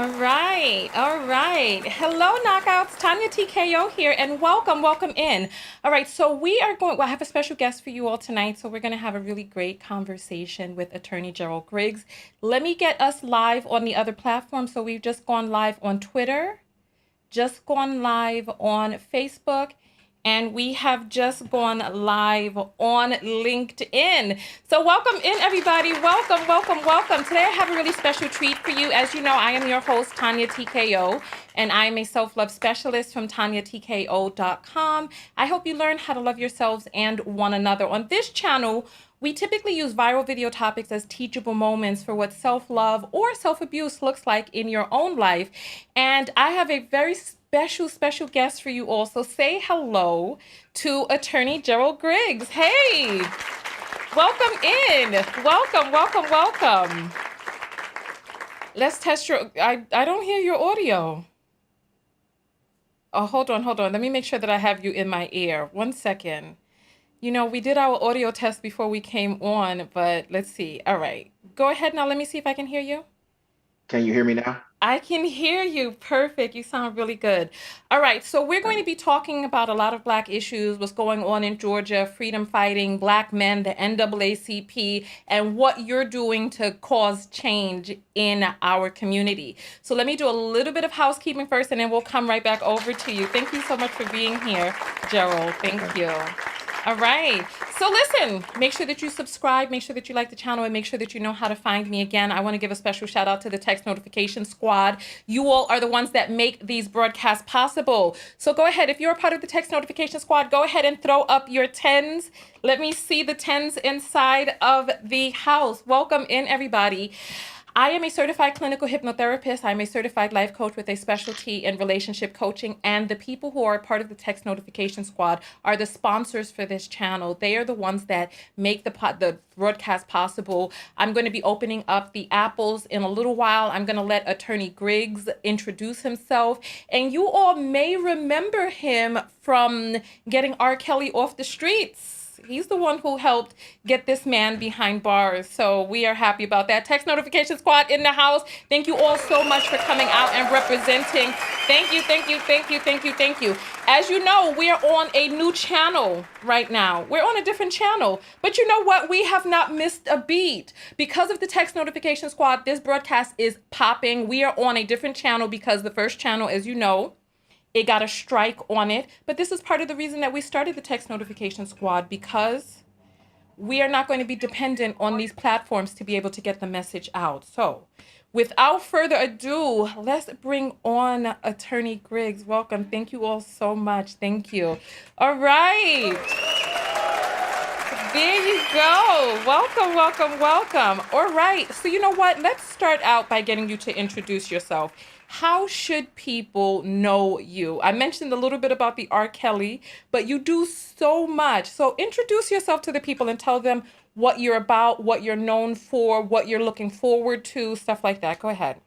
All right, all right. Hello, Knockouts. Tanya TKO here, and welcome in. All right, so I have a special guest for you all tonight. So we're going to have a really great conversation with attorney Gerald Griggs. Let me get us live on the other platform. So we've just gone live on Twitter, just gone live on Facebook, and we have just gone live on LinkedIn. So welcome in, everybody. Welcome. Today I have a really special treat for you. As you know, I am your host, Tanya TKO, and I am a self-love specialist from TanyaTKO.com. I hope you learn how to love yourselves and one another. On this channel, we typically use viral video topics as teachable moments for what self-love or self-abuse looks like in your own life. And I have a very special guest for you all. So say hello to attorney Gerald Griggs. Hey, welcome in. Welcome. Let's test I don't hear your audio. Oh, hold on. Let me make sure that I have you in my ear. 1 second. You know, we did our audio test before we came on, but let's see. All right. Go ahead now. Let me see if I can hear you. Can you hear me now? I can hear you. Perfect. You sound really good. All right. So we're going to be talking about a lot of Black issues, what's going on in Georgia, freedom fighting, Black men, the NAACP, and what you're doing to cause change in our community. So let me do a little bit of housekeeping first, and then we'll come right back over to you. Thank you so much for being here, Gerald. Thank you. All right. So listen, make sure that you subscribe, make sure that you like the channel, and make sure that you know how to find me. Again, I want to give a special shout out to the text notification squad. You all are the ones that make these broadcasts possible. So go ahead. If you're a part of the text notification squad, go ahead and throw up your tens. Let me see the tens inside of the house. Welcome in, everybody. I am a certified clinical hypnotherapist. I'm a certified life coach with a specialty in relationship coaching. And the people who are part of the text notification squad are the sponsors for this channel. They are the ones that make the broadcast possible. I'm going to be opening up the apples in a little while. I'm going to let attorney Griggs introduce himself. And you all may remember him from getting R. Kelly off the streets. He's the one who helped get this man behind bars. So we are happy about that. Text notification squad in the house. Thank you all so much for coming out and representing. Thank you. As you know, we are on a new channel right now. We're on a different channel. But you know what? We have not missed a beat. Because of the text notification squad, this broadcast is popping. We are on a different channel because the first channel, as you know, it got a strike on it. But this is part of the reason that we started the text notification squad, because we are not going to be dependent on these platforms to be able to get the message out. So without further ado, let's bring on attorney Griggs. Welcome. Thank you all so much. Thank you. All right. There you go. Welcome. All right. So you know what? Let's start out by getting you to introduce yourself. How should people know you? I mentioned a little bit about the R. Kelly, but you do so much. So introduce yourself to the people and tell them what you're about, what you're known for, what you're looking forward to, stuff like that. Go ahead.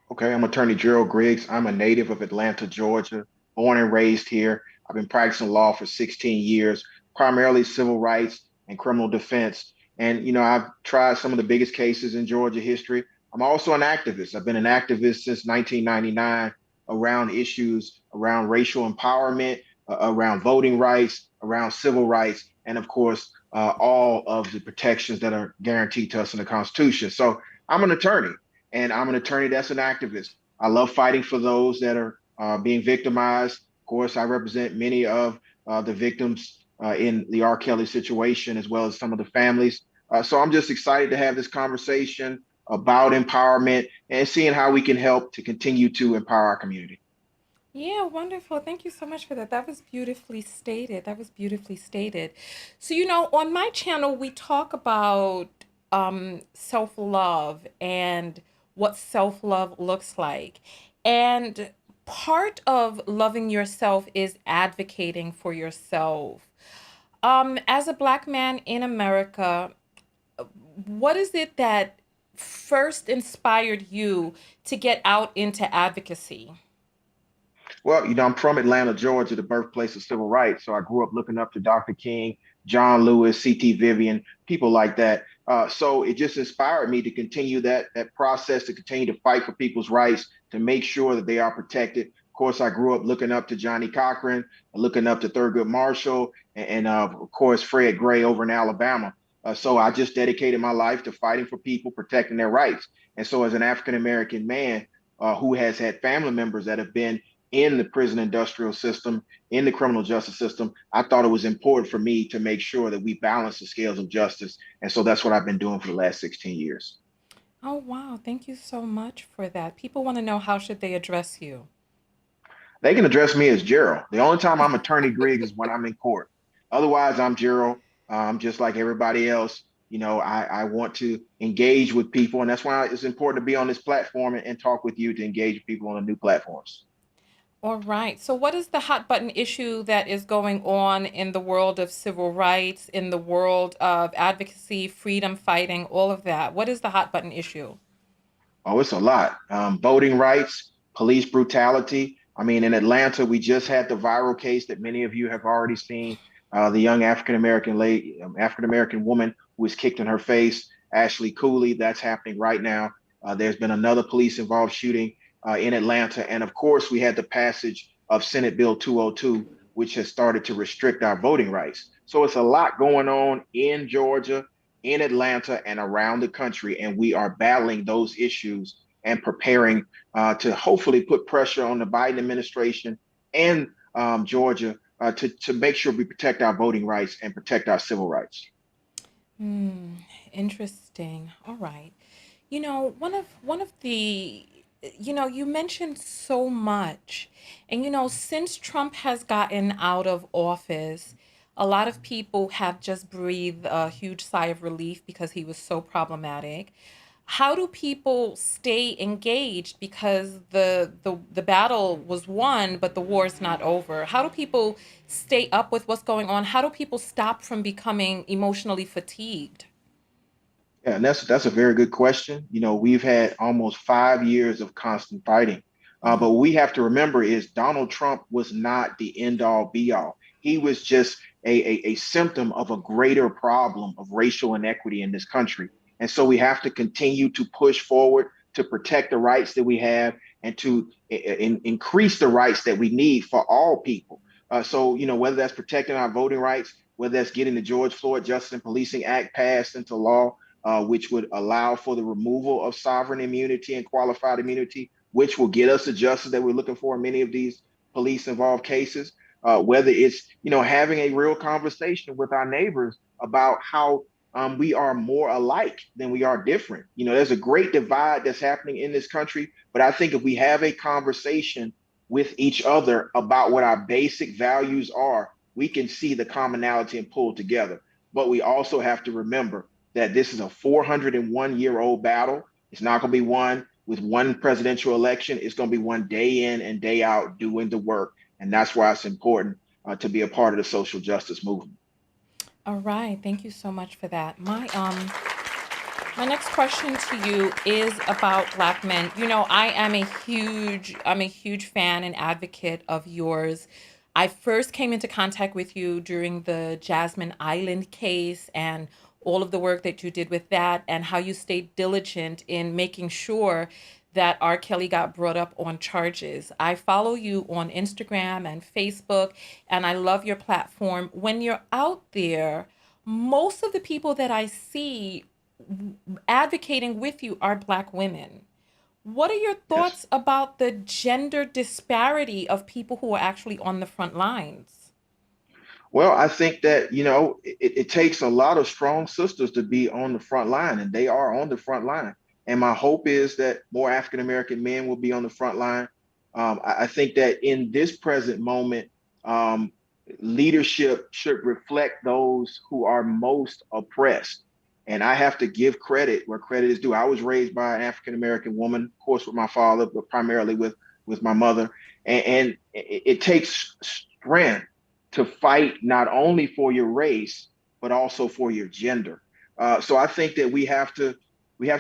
Okay, I'm attorney Gerald Griggs. I'm a native of Atlanta, Georgia, born and raised here. I've been practicing law for 16 years, primarily civil rights and criminal defense. And, I've tried some of the biggest cases in Georgia history. I'm also an activist. I've been an activist since 1999 around issues around racial empowerment, around voting rights, around civil rights, and of course, all of the protections that are guaranteed to us in the Constitution. So I'm an attorney. And I'm an attorney that's an activist. I love fighting for those that are being victimized. Of course, I represent many of the victims in the R. Kelly situation, as well as some of the families. So I'm just excited to have this conversation about empowerment and seeing how we can help to continue to empower our community. Yeah, wonderful. Thank you so much for that. That was beautifully stated. So, on my channel, we talk about self-love and what self-love looks like. And part of loving yourself is advocating for yourself. As a Black man in America, what is it that first inspired you to get out into advocacy? Well, I'm from Atlanta, Georgia, the birthplace of civil rights. So I grew up looking up to Dr. King, John Lewis, C.T. Vivian, people like that. So it just inspired me to continue that process, to continue to fight for people's rights, to make sure that they are protected. Of course, I grew up looking up to Johnny Cochran, looking up to Thurgood Marshall, and of course Fred Gray over in Alabama. So I just dedicated my life to fighting for people, protecting their rights. And so, as an African American man who has had family members that have been in the prison industrial system, in the criminal justice system, I thought it was important for me to make sure that we balance the scales of justice. And so that's what I've been doing for the last 16 years. Oh, wow. Thank you so much for that. People want to know, how should they address you? They can address me as Gerald. The only time I'm Attorney Griggs is when I'm in court. Otherwise, I'm Gerald. Just like everybody else. I want to engage with people, and that's why it's important to be on this platform and talk with you, to engage with people on the new platforms. All right. So, what is the hot button issue that is going on in the world of civil rights, in the world of advocacy, freedom fighting, all of that? What is the hot button issue? Oh, it's a lot. Voting rights, police brutality. I mean, in Atlanta, we just had the viral case that many of you have already seen. The young African American lady, African American woman who was kicked in her face, Ashley Cooley. That's happening right now. There's been another police involved shooting in Atlanta. And of course, we had the passage of Senate Bill 202, which has started to restrict our voting rights. So it's a lot going on in Georgia, in Atlanta, and around the country. And we are battling those issues and preparing to hopefully put pressure on the Biden administration and Georgia to make sure we protect our voting rights and protect our civil rights. Hmm, interesting. All right. One of the you mentioned so much. And since Trump has gotten out of office, a lot of people have just breathed a huge sigh of relief because he was so problematic. How do people stay engaged, because the battle was won but the war is not over? How do people stay up with what's going on? How do people stop from becoming emotionally fatigued? Yeah, and that's a very good question. We've had almost 5 years of constant fighting. But what we have to remember is Donald Trump was not the end all be all. He was just a symptom of a greater problem of racial inequity in this country. And so we have to continue to push forward to protect the rights that we have and to increase the rights that we need for all people. So, whether that's protecting our voting rights, whether that's getting the George Floyd Justice and Policing Act passed into law, which would allow for the removal of sovereign immunity and qualified immunity, which will get us the justice that we're looking for in many of these police involved cases. Whether it's having a real conversation with our neighbors about how we are more alike than we are different. There's a great divide that's happening in this country, but I think if we have a conversation with each other about what our basic values are, we can see the commonality and pull together. But we also have to remember that this is a 401-year-old battle. It's not going to be won with one presidential election. It's going to be one day in and day out doing the work. And that's why it's important to be a part of the social justice movement. All right, thank you so much for that. My next question to you is about Black men. I'm a huge fan and advocate of yours. I first came into contact with you during the Jasmine Island case and all of the work that you did with that, and how you stayed diligent in making sure that R. Kelly got brought up on charges. I follow you on Instagram and Facebook, and I love your platform. When you're out there, most of the people that I see advocating with you are Black women. What are your Yes. thoughts about the gender disparity of people who are actually on the front lines? Well, I think that, it takes a lot of strong sisters to be on the front line, and they are on the front line. And my hope is that more African American men will be on the front line. I think that in this present moment, um, leadership should reflect those who are most oppressed. And I have to give credit where credit is due. I was raised by an African American woman, of course, with my father, but primarily with my mother. And it takes strength to fight not only for your race but also for your gender. So I think that we have to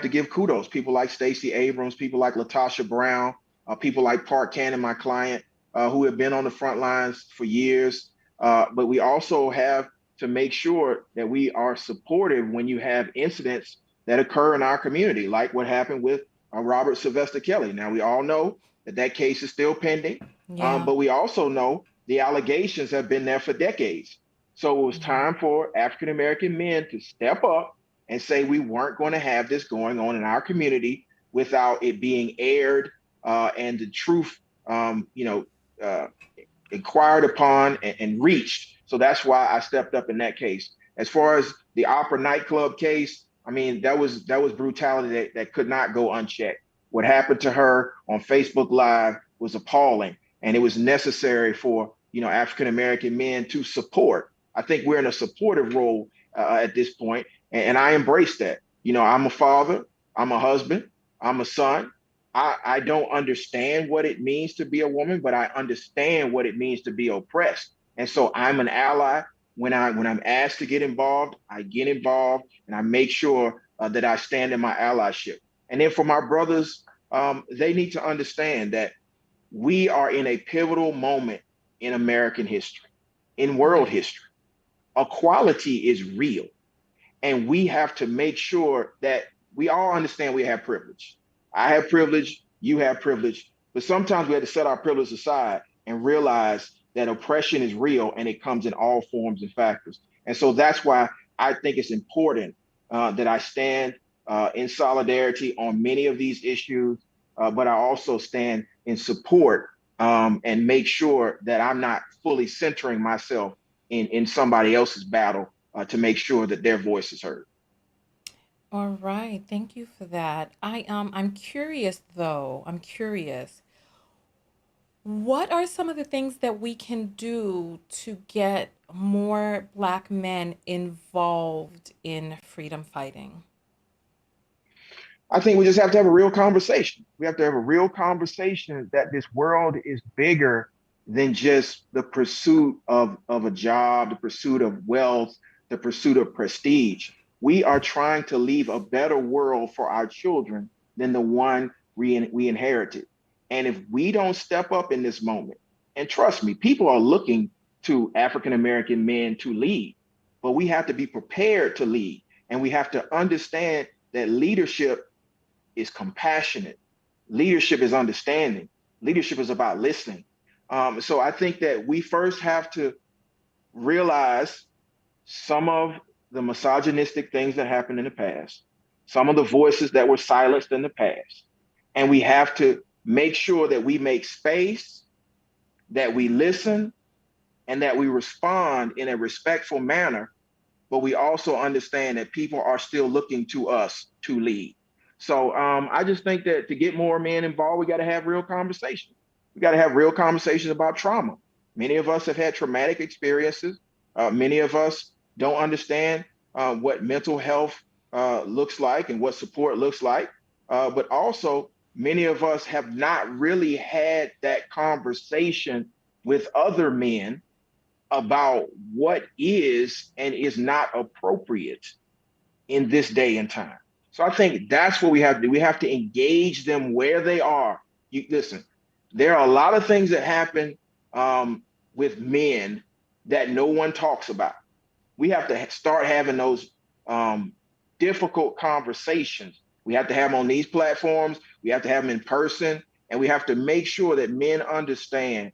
give kudos. People like Stacey Abrams, people like Latasha Brown, people like Park Cannon, my client, who have been on the front lines for years. But we also have to make sure that we are supportive when you have incidents that occur in our community, like what happened with Robert Sylvester Kelly. Now, we all know that that case is still pending, Yeah. but we also know the allegations have been there for decades. So it was Yeah. time for African American men to step up and say we weren't going to have this going on in our community without it being aired and the truth, you know, uh, inquired upon and reached. So that's why I stepped up in that case. As far as the opera nightclub case, I mean, that was brutality that could not go unchecked. What happened to her on Facebook Live was appalling, and it was necessary for African American men to support. I think we're in a supportive role at this point, and I embrace that. I'm a father, I'm a husband, I'm a son. I don't understand what it means to be a woman, but I understand what it means to be oppressed. And so I'm an ally. When I'm asked to get involved, I get involved and I make sure that I stand in my allyship. And then for my brothers, they need to understand that we are in a pivotal moment in American history, in world Right. history. Equality is real. And we have to make sure that we all understand we have privilege. I have privilege, you have privilege, but sometimes we have to set our privilege aside and realize that oppression is real and it comes in all forms and factors. And so that's why I think it's important that I stand in solidarity on many of these issues, but I also stand in support and make sure that I'm not fully centering myself in somebody else's battle to make sure that their voice is heard. All right. Thank you for that. I'm curious though. I'm curious. What are some of the things that we can do to get more Black men involved in freedom fighting? I think we just have to have a real conversation. We have to have a real conversation that this world is bigger than just the pursuit of a job, the pursuit of wealth, the pursuit of prestige. We are trying to leave a better world for our children than the one we inherited. And if we don't step up in this moment, and trust me, people are looking to African American men to lead, but we have to be prepared to lead. And we have to understand that leadership is compassionate. Leadership is understanding. Leadership is about listening. So I think that we first have to realize some of the misogynistic things that happened in the past, some of the voices that were silenced in the past. And we have to make sure that we make space, that we listen, and that we respond in a respectful manner, but we also understand that people are still looking to us to lead. So I just think that to get more men involved, we got to have real conversations. We got to have real conversations about trauma. Many of us have had traumatic experiences. Many of us don't understand what mental health looks like and what support looks like. But also, many of us have not really had that conversation with other men about what is and is not appropriate in this day and time. So I think that's what we have to do. We have to engage them where they are. You listen, there are a lot of things that happen with men that no one talks about. We have to start having those difficult conversations. We have to have them on these platforms. We have to have them in person, and we have to make sure that men understand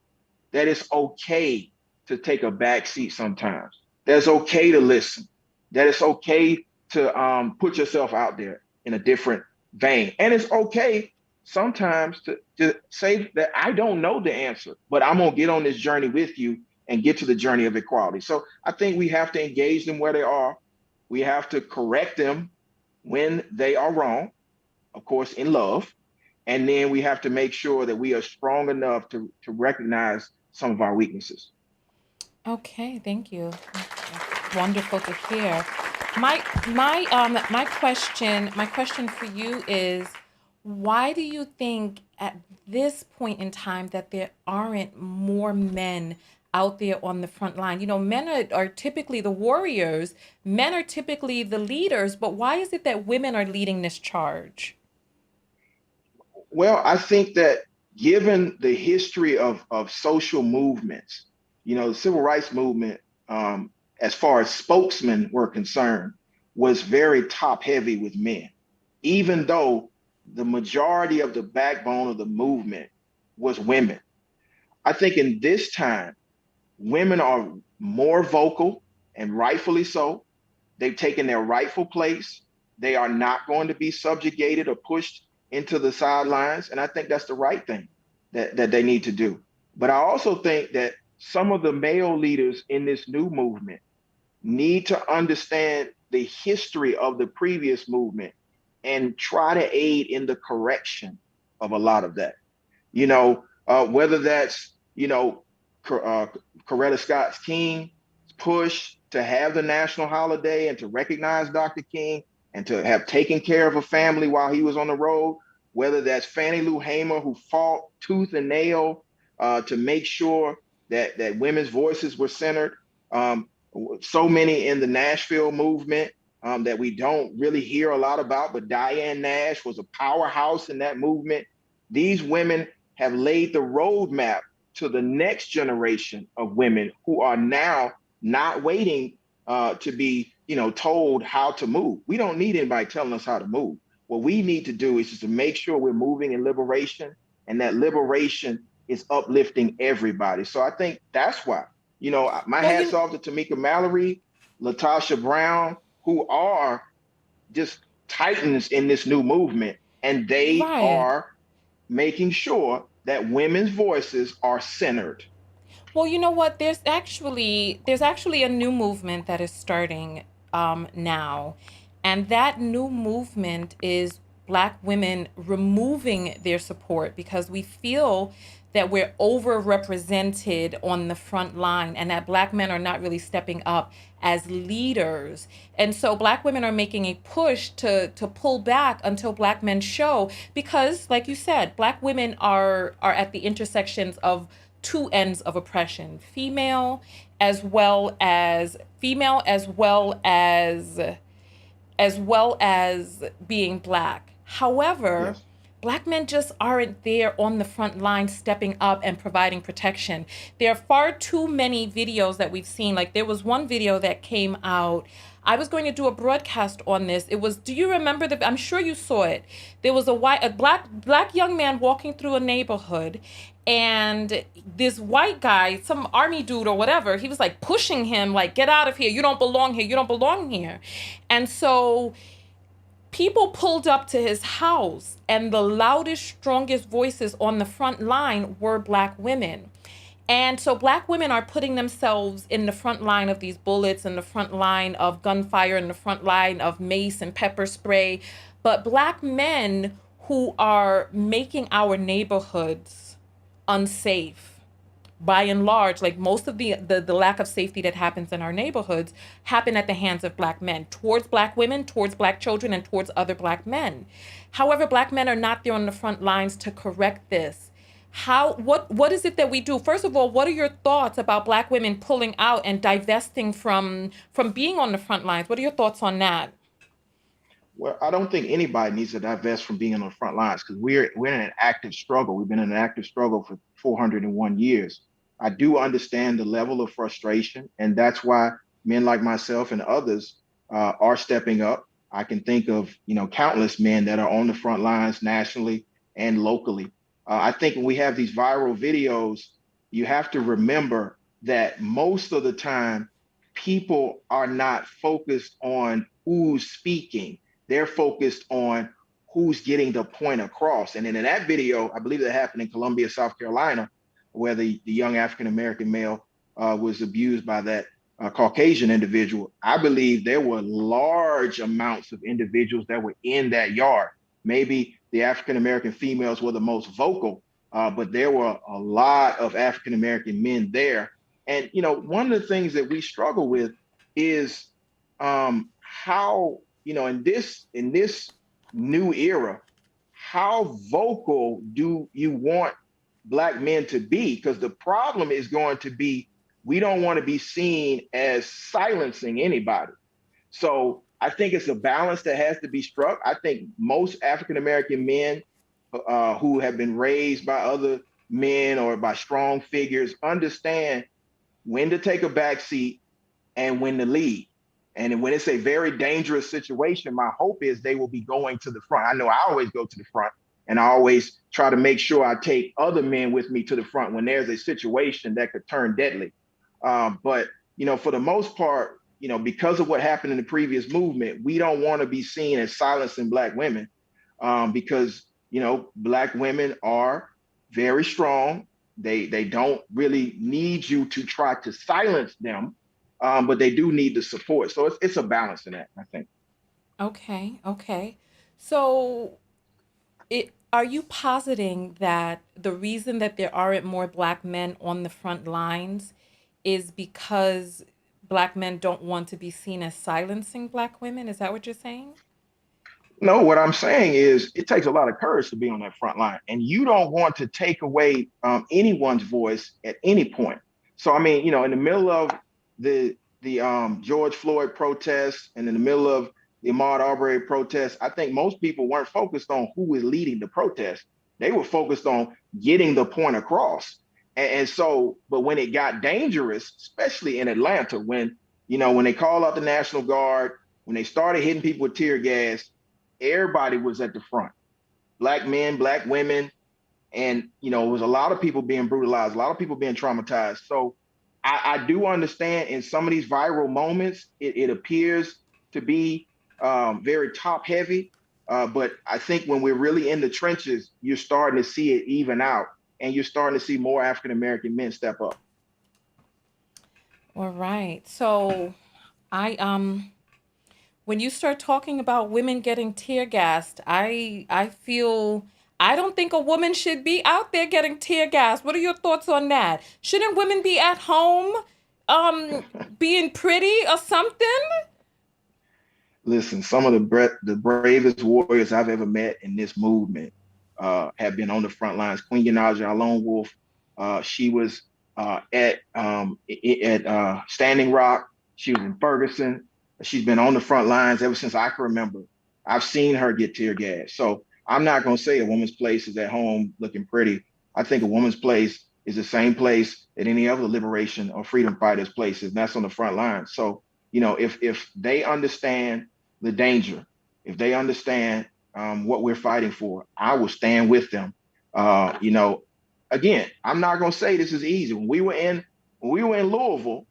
that it's okay to take a back seat sometimes. That it's okay to listen. That it's okay to put yourself out there in a different vein. And it's okay sometimes to say that I don't know the answer, but I'm going to get on this journey with you and get to the journey of equality. So I think we have to engage them where they are. We have to correct them when they are wrong, of course, in love. And then we have to make sure that we are strong enough to recognize some of our weaknesses. Okay, thank you. That's wonderful to hear. My question for you is, why do you think at this point in time that there aren't more men out there on the front line? Men are typically the warriors, men are typically the leaders, but why is it that women are leading this charge? Well, I think that given the history of social movements, the civil rights movement as far as spokesmen were concerned, was very top heavy with men, even though the majority of the backbone of the movement was women. I think in this time, women are more vocal, and rightfully so. They've taken their rightful place. They are not going to be subjugated or pushed into the sidelines. And I think that's the right thing that they need to do. But I also think that some of the male leaders in this new movement need to understand the history of the previous movement and try to aid in the correction of a lot of that. Whether that's, Coretta Scott King's push to have the national holiday and to recognize Dr. King and to have taken care of a family while he was on the road, whether that's Fannie Lou Hamer, who fought tooth and nail to make sure that women's voices were centered. Um, so many in the Nashville movement that we don't really hear a lot about, but Diane Nash was a powerhouse in that movement. These women have laid the roadmap to the next generation of women who are now not waiting to be, told how to move. We don't need anybody telling us how to move. What we need to do is just to make sure we're moving in liberation, and that liberation is uplifting everybody. So I think that's why, my Well, hats off to Tamika Mallory, Latasha Brown, who are just titans in this new movement, and they right. are making sure that women's voices are centered. Well, you know what? There's actually a new movement that is starting now, and that new movement is Black women removing their support because we feel that we're overrepresented on the front line and that Black men are not really stepping up as leaders. And so Black women are making a push to pull back until Black men show, because like you said, Black women are at the intersections of two ends of oppression: female as well as being Black. However, Yes. Black men just aren't there on the front line stepping up and providing protection. There are far too many videos that we've seen. Like, there was one video that came out. I was going to do a broadcast on this. It was, do you remember I'm sure you saw it. There was a black young man walking through a neighborhood, and this white guy, some army dude or whatever, he was like pushing him, like, get out of here, you don't belong here, you don't belong here. And so people pulled up to his house, and the loudest, strongest voices on the front line were Black women. And so Black women are putting themselves in the front line of these bullets, in the front line of gunfire, in the front line of mace and pepper spray. But Black men who are making our neighborhoods unsafe, by and large, like most of the lack of safety that happens in our neighborhoods happen at the hands of Black men, towards Black women, towards Black children, and towards other Black men. However, Black men are not there on the front lines to correct this. What is it that we do? First of all, what are your thoughts about Black women pulling out and divesting from being on the front lines? What are your thoughts on that? Well, I don't think anybody needs to divest from being on the front lines, because we're in an active struggle. We've been in an active struggle for 401 years. I do understand the level of frustration, and that's why men like myself and others are stepping up. I can think of, countless men that are on the front lines nationally and locally. I think when we have these viral videos, you have to remember that most of the time people are not focused on who's speaking. They're focused on who's getting the point across. And then in that video, I believe that happened in Columbia, South Carolina, where the young African American male was abused by that Caucasian individual. I believe there were large amounts of individuals that were in that yard. Maybe the African American females were the most vocal, but there were a lot of African American men there. And one of the things that we struggle with is how, in this new era, how vocal do you want Black men to be? Because the problem is going to be, we don't want to be seen as silencing anybody. So I think it's a balance that has to be struck. I think most African American men who have been raised by other men or by strong figures understand when to take a back seat and win the lead. And when it's a very dangerous situation, my hope is they will be going to the front. I know I always go to the front, and I always try to make sure I take other men with me to the front when there's a situation that could turn deadly. But for the most part, because of what happened in the previous movement, we don't want to be seen as silencing Black women, because Black women are very strong. They don't really need you to try to silence them, but they do need the support. So it's a balance in that, I think. Okay, okay. So, are you positing that the reason that there aren't more Black men on the front lines is because Black men don't want to be seen as silencing Black women? Is that what you're saying? No, what I'm saying is it takes a lot of courage to be on that front line, and you don't want to take away anyone's voice at any point. So, I mean, in the middle of the George Floyd protests and in the middle of the Ahmaud Arbery protests, I think most people weren't focused on who was leading the protest. They were focused on getting the point across. And so, but when it got dangerous, especially in Atlanta, when they called out the National Guard, when they started hitting people with tear gas, everybody was at the front. Black men, Black women, and it was a lot of people being brutalized, a lot of people being traumatized. So I do understand in some of these viral moments, it appears to be very top heavy. But I think when we're really in the trenches, you're starting to see it even out, and you're starting to see more African American men step up. All right. So, I when you start talking about women getting tear gassed, I feel I don't think a woman should be out there getting tear gassed. What are your thoughts on that? Shouldn't women be at home being pretty or something? Listen, some of the bravest warriors I've ever met in this movement have been on the front lines. Queen Yanaja, our lone wolf, she was at Standing Rock. She was in Ferguson. She's been on the front lines ever since I can remember. I've seen her get tear gas. So I'm not going to say a woman's place is at home looking pretty. I think a woman's place is the same place that any other liberation or freedom fighters' places, and that's on the front line. So if they understand the danger, if they understand what we're fighting for, I will stand with them. Again, I'm not going to say this is easy. When we were in Louisville,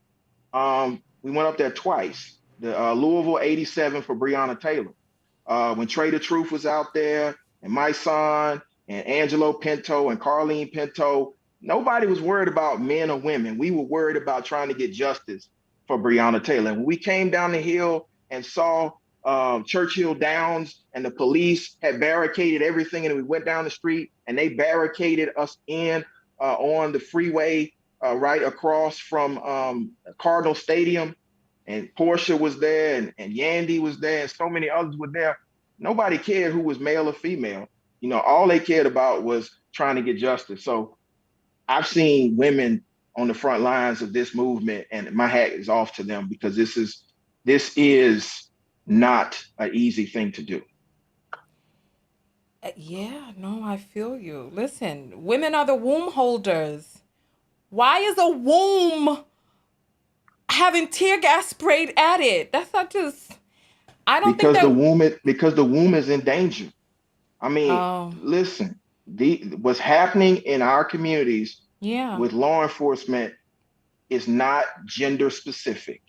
we went up there twice. The Louisville '87 for Breonna Taylor. When Trader Truth was out there, and my son, and Angelo Pinto, and Carlene Pinto, nobody was worried about men or women. We were worried about trying to get justice for Breonna Taylor. And when we came down the hill and saw Churchill Downs and the police had barricaded everything, and we went down the street and they barricaded us in on the freeway right across from Cardinal Stadium, and Portia was there, and Yandy was there, and so many others were there. Nobody cared who was male or female. All they cared about was trying to get justice. So I've seen women on the front lines of this movement, and my hat is off to them, because this is not an easy thing to do. Yeah, no, I feel you. Listen, women are the womb holders. Why is a womb having tear gas sprayed at it? That's not just. I don't think because the that. womb is, because the womb is in danger. I mean, Oh, listen, what's happening in our communities yeah. with law enforcement is not gender specific.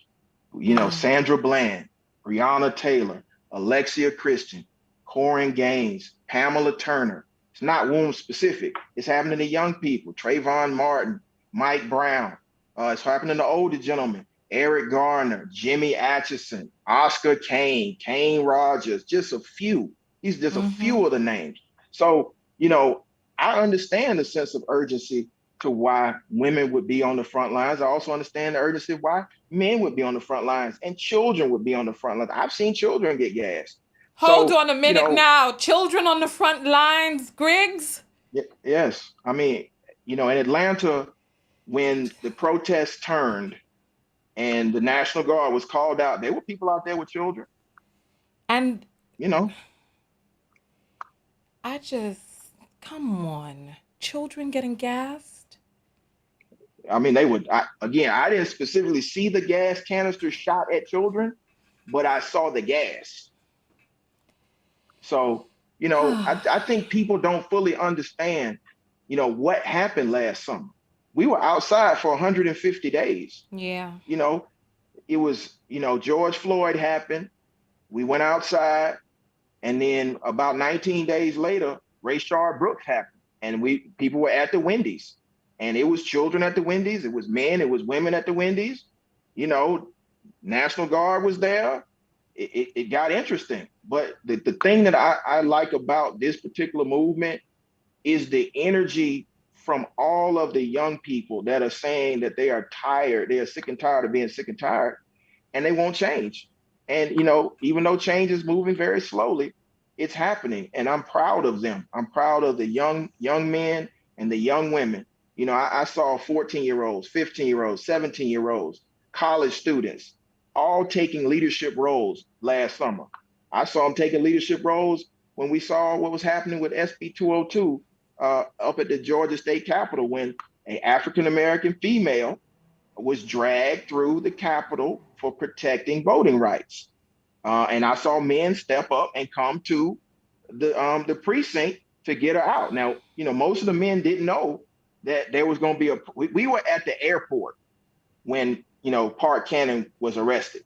Mm, Sandra Bland, Breonna Taylor, Alexia Christian, Corin Gaines, Pamela Turner. It's not womb specific. It's happening to young people. Trayvon Martin, Mike Brown. It's happening to older gentlemen. Eric Garner, Jimmy Atchison, Oscar Kane, Kane Rogers, just a few. These are just a mm-hmm. few of the names. So, I understand the sense of urgency to why women would be on the front lines. I also understand the urgency of why men would be on the front lines and children would be on the front lines. I've seen children get gassed. Hold So, on a minute now. Children on the front lines, Griggs? yes, I mean, in Atlanta, when the protests turned and the National Guard was called out, there were people out there with children, And you know. I just, come on. Children getting gassed? I mean, again, I didn't specifically see the gas canister shot at children, but I saw the gas. So, I think people don't fully understand, what happened last summer. We were outside for 150 days. Yeah. You know, it was, George Floyd happened. We went outside. And then about 19 days later, Rayshard Brooks happened. And people were at the Wendy's. And it was children at the Wendy's. It was men. It was women at the Wendy's. You know, National Guard was there. It got interesting. But the thing that I like about this particular movement is the energy from all of the young people that are saying that they are tired. They are sick and tired of being sick and tired, and they won't change. And even though change is moving very slowly, it's happening, and I'm proud of them. I'm proud of the young men and the young women. I saw 14-year-olds, 15-year-olds, 17-year-olds, college students, all taking leadership roles last summer. I saw them taking leadership roles when we saw what was happening with SB 202 up at the Georgia State Capitol, when an African American female was dragged through the Capitol for protecting voting rights. And I saw men step up and come to the precinct to get her out. Now, most of the men didn't know that there was going to be we were at the airport when, Park Cannon was arrested.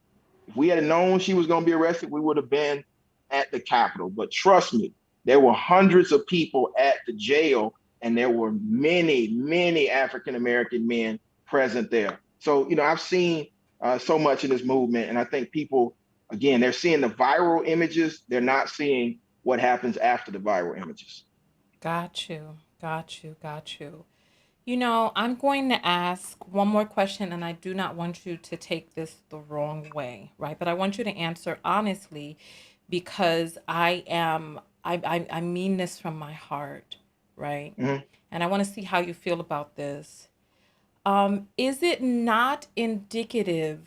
If we had known she was going to be arrested, we would have been at the Capitol. But trust me, there were hundreds of people at the jail, and there were many, many African American men present there. So, I've seen so much in this movement, and I think people, again, they're seeing the viral images. They're not seeing what happens after the viral images. Got you. Got you. Got you. I'm going to ask one more question, and I do not want you to take this the wrong way, right? But I want you to answer honestly, because I mean this from my heart, right? Mm-hmm. And I want to see how you feel about this. Is it not indicative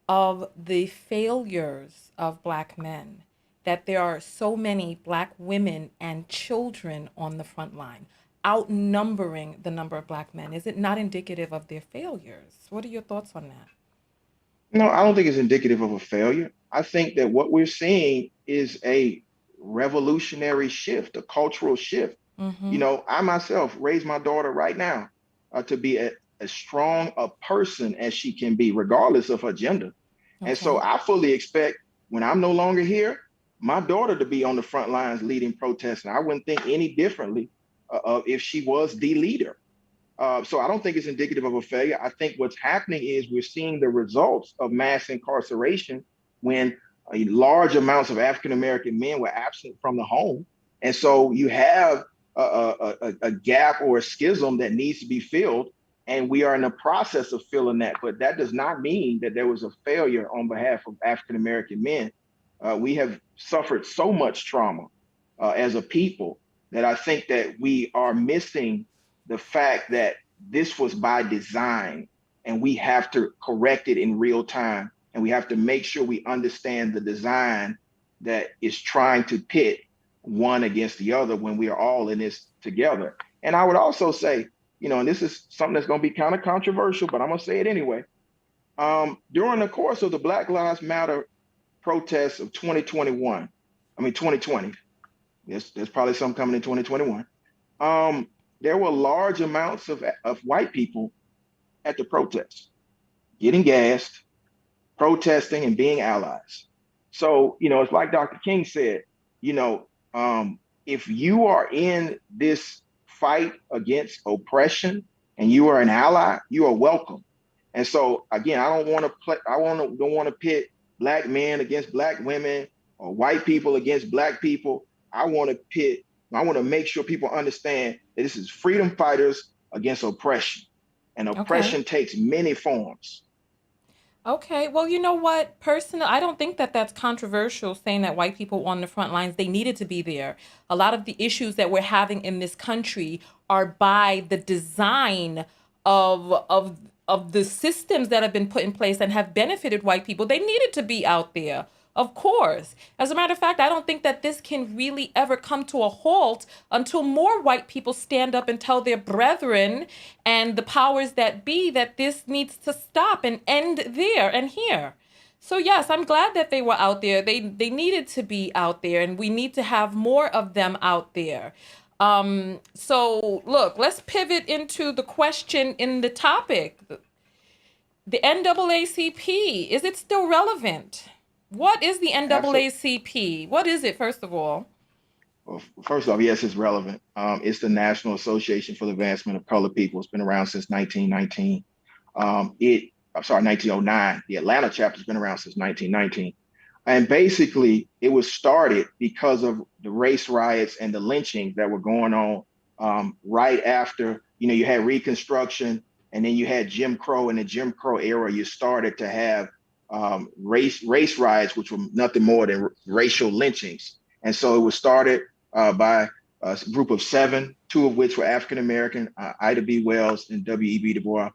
of the failures of Black men that there are so many Black women and children on the front line, outnumbering the number of Black men? Is it not indicative of their failures? What are your thoughts on that? No, I don't think it's indicative of a failure. I think that what we're seeing is a revolutionary shift, a cultural shift. Mm-hmm. I myself raised my daughter right now to be as strong a person as she can be, regardless of her gender. And so Okay. I fully expect, when I'm no longer here, my daughter to be on the front lines leading protests. And I wouldn't think any differently if she was the leader. So I don't think it's indicative of a failure. I think what's happening is we're seeing the results of mass incarceration when large amounts of African American men were absent from the home. And so you have a gap or a schism that needs to be filled. And we are in the process of filling that. But that does not mean that there was a failure on behalf of African American men. We have suffered so much trauma as a people that I think that we are missing the fact that this was by design, and we have to correct it in real time. And we have to make sure we understand the design that is trying to pit one against the other when we are all in this together. And I would also say, and this is something that's going to be kind of controversial, but I'm going to say it anyway. During the course of the Black Lives Matter protests of 2020, there's probably some coming in 2021. There were large amounts of white people at the protests, getting gassed, protesting, and being allies. So, it's like Dr. King said, if you are in this fight against oppression and you are an ally, you are welcome. And so, again, I don't want to pit Black men against Black women or white people against Black people. I want to make sure people understand that this is freedom fighters against oppression. And Okay. oppression takes many forms. Okay. Well, you know what? Personally, I don't think that that's controversial saying that white people on the front lines, they needed to be there. A lot of the issues that we're having in this country are by the design of the systems that have been put in place and have benefited white people. They needed to be out there Of course. As a matter of fact, I don't think that this can really ever come to a halt until more white people stand up and tell their brethren and the powers that be that this needs to stop and end there and here. So yes, I'm glad that they were out there. They needed to be out there, and we need to have more of them out there. So look, let's pivot into the question in the topic. The NAACP, is it still relevant? What is the Absolutely. NAACP? What is it, first of all? Well, first off, yes, it's relevant. It's the National Association for the Advancement of Colored People. It's been around since 1919. I'm sorry, 1909. The Atlanta chapter has been around since 1919. And basically, it was started because of the race riots and the lynchings that were going on right after, you had Reconstruction, and then you had Jim Crow. In the Jim Crow era, you started to have race riots, which were nothing more than racial lynchings. And so it was started by a group of seven, two of which were African American, Ida B. Wells and W.E.B. Du Bois,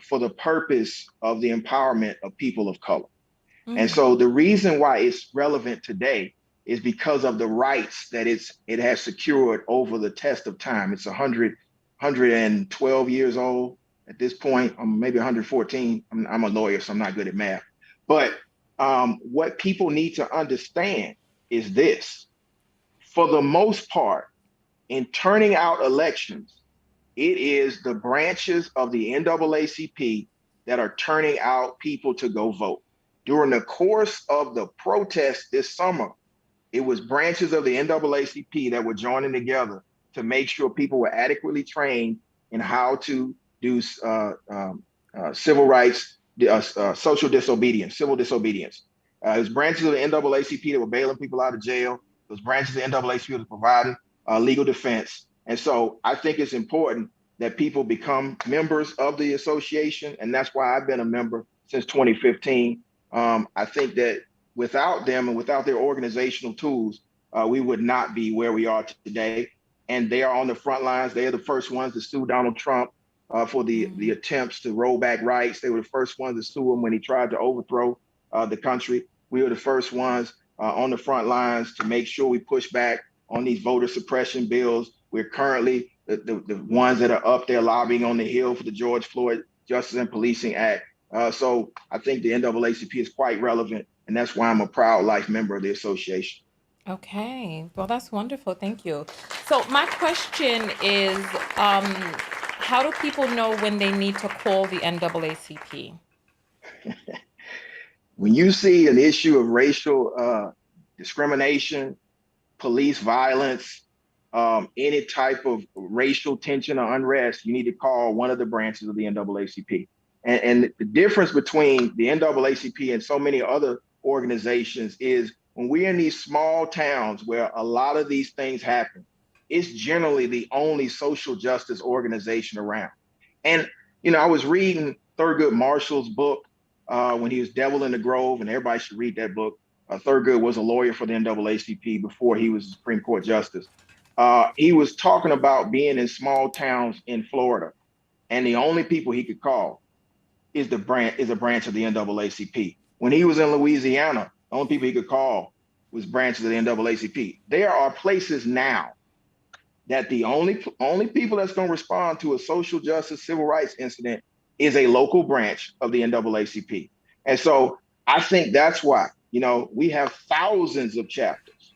for the purpose of the empowerment of people of color. And Mm. so the reason why it's relevant today is because of the rights that it has secured over the test of time. It's 112 years old at this point, maybe 114. I'm a lawyer, so I'm not good at math. But what people need to understand is this. For the most part, in turning out elections, it is the branches of the NAACP that are turning out people to go vote. During the course of the protest this summer, it was branches of the NAACP that were joining together to make sure people were adequately trained in how to do civil rights, social disobedience, civil disobedience. It was branches of the NAACP that were bailing people out of jail. Those branches of the NAACP that were providing legal defense. And so I think it's important that people become members of the association. And that's why I've been a member since 2015. I think that without them and without their organizational tools, we would not be where we are today. And they are on the front lines. They are the first ones to sue Donald Trump for the attempts to roll back rights. They were the first ones to sue him when he tried to overthrow the country. We were the first ones on the front lines to make sure we push back on these voter suppression bills. We're currently the ones that are up there lobbying on the Hill for the George Floyd Justice and Policing Act. So I think the NAACP is quite relevant, and that's why I'm a proud life member of the association. Okay. Well, that's wonderful. Thank you. So my question is, how do people know when they need to call the NAACP? When you see an issue of racial discrimination, police violence, any type of racial tension or unrest, you need to call one of the branches of the NAACP. And the difference between the NAACP and so many other organizations is when we're in these small towns where a lot of these things happen, it's generally the only social justice organization around. And, I was reading Thurgood Marshall's book when he was Devil in the Grove, and everybody should read that book. Thurgood was a lawyer for the NAACP before he was a Supreme Court justice. He was talking about being in small towns in Florida, and the only people he could call is a branch of the NAACP. When he was in Louisiana, the only people he could call was branches of the NAACP. There are places now that the only people that's going to respond to a social justice civil rights incident is a local branch of the NAACP. And so I think that's why, we have thousands of chapters.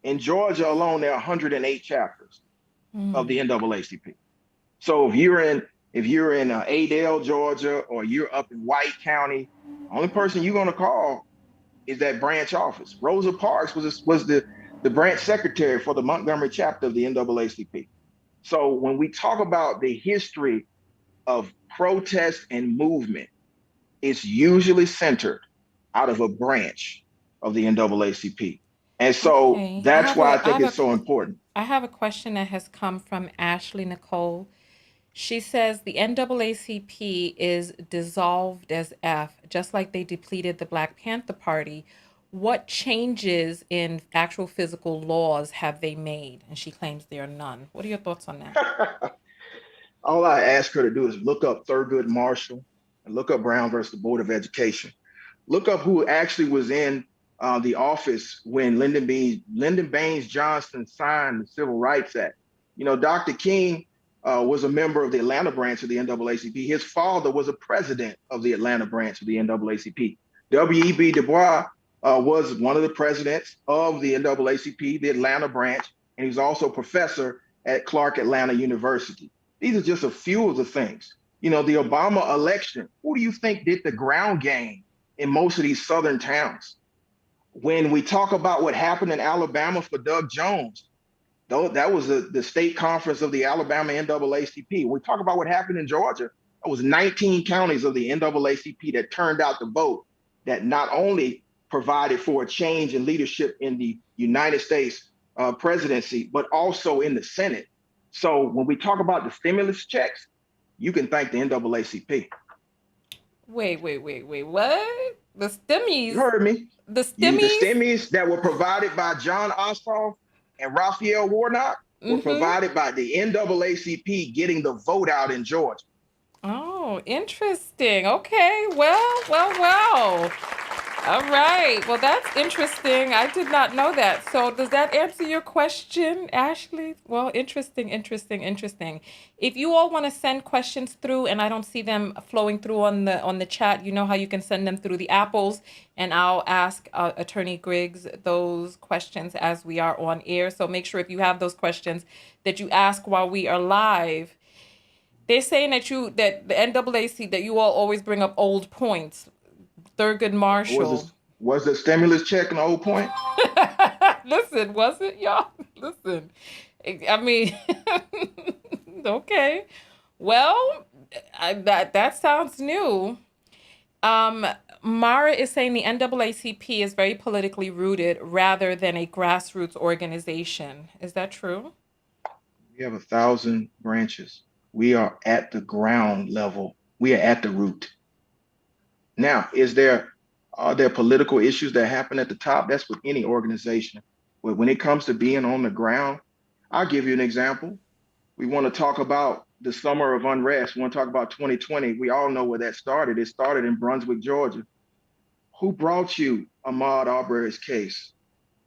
In Georgia alone, there are 108 chapters of Mm. the NAACP. So if you're in Adel, Georgia, or you're up in White County, the only person you're going to call is that branch office. Rosa Parks was the branch secretary for the Montgomery chapter of the NAACP. So when we talk about the history of protest and movement, it's usually centered out of a branch of the NAACP. And so Okay. that's why I think it's so important. I have a question that has come from Ashley Nicole. She says the NAACP is dissolved as F, just like they depleted the Black Panther Party. What changes in actual physical laws have they made? And she claims there are none. What are your thoughts on that? All I ask her to do is look up Thurgood Marshall and look up Brown versus the Board of Education. Look up who actually was in the office when Lyndon Baines Johnson signed the Civil Rights Act. You know, Dr. King was a member of the Atlanta branch of the NAACP. His father was a president of the Atlanta branch of the NAACP. W.E.B. Du Bois was one of the presidents of the NAACP, the Atlanta branch, and he was also a professor at Clark Atlanta University. These are just a few of the things. You know, the Obama election, who do you think did the ground game in most of these southern towns? When we talk about what happened in Alabama for Doug Jones, though that was the state conference of the Alabama NAACP. When we talk about what happened in Georgia, it was 19 counties of the NAACP that turned out to vote that not only provided for a change in leadership in the United States presidency, but also in the Senate. So when we talk about the stimulus checks, you can thank the NAACP. Wait, what? The You stimmies? heard me. The The stimmies? stimmies that were provided by John Ossoff and Raphael Warnock were Mm-hmm. provided by the NAACP getting the vote out in Georgia. Oh, interesting. Okay. Well. All right. Well, that's interesting. I did not know that. So, does that answer your question, Ashley? Well, interesting. If you all want to send questions through and I don't see them flowing through on the chat, you know how you can send them through the apples and I'll ask Attorney Griggs those questions as we are on air. So, make sure if you have those questions that you ask while we are live. They're saying that the NAAC that you all always bring up old points. Thurgood Was Marshall. this was the stimulus check an old point? Listen, was it y'all? Listen, I mean, okay. Well, that sounds new. Um, Mara is saying the NAACP is very politically rooted rather than a grassroots organization. Is that true? We have 1,000 branches. We are at the ground level. We are at the root. Now, are there political issues that happen at the top? That's with any organization. But when it comes to being on the ground, I'll give you an example. We want to talk about the summer of unrest. We want to talk about 2020. We all know where that started. It started in Brunswick, Georgia. Who brought you Ahmaud Arbery's case?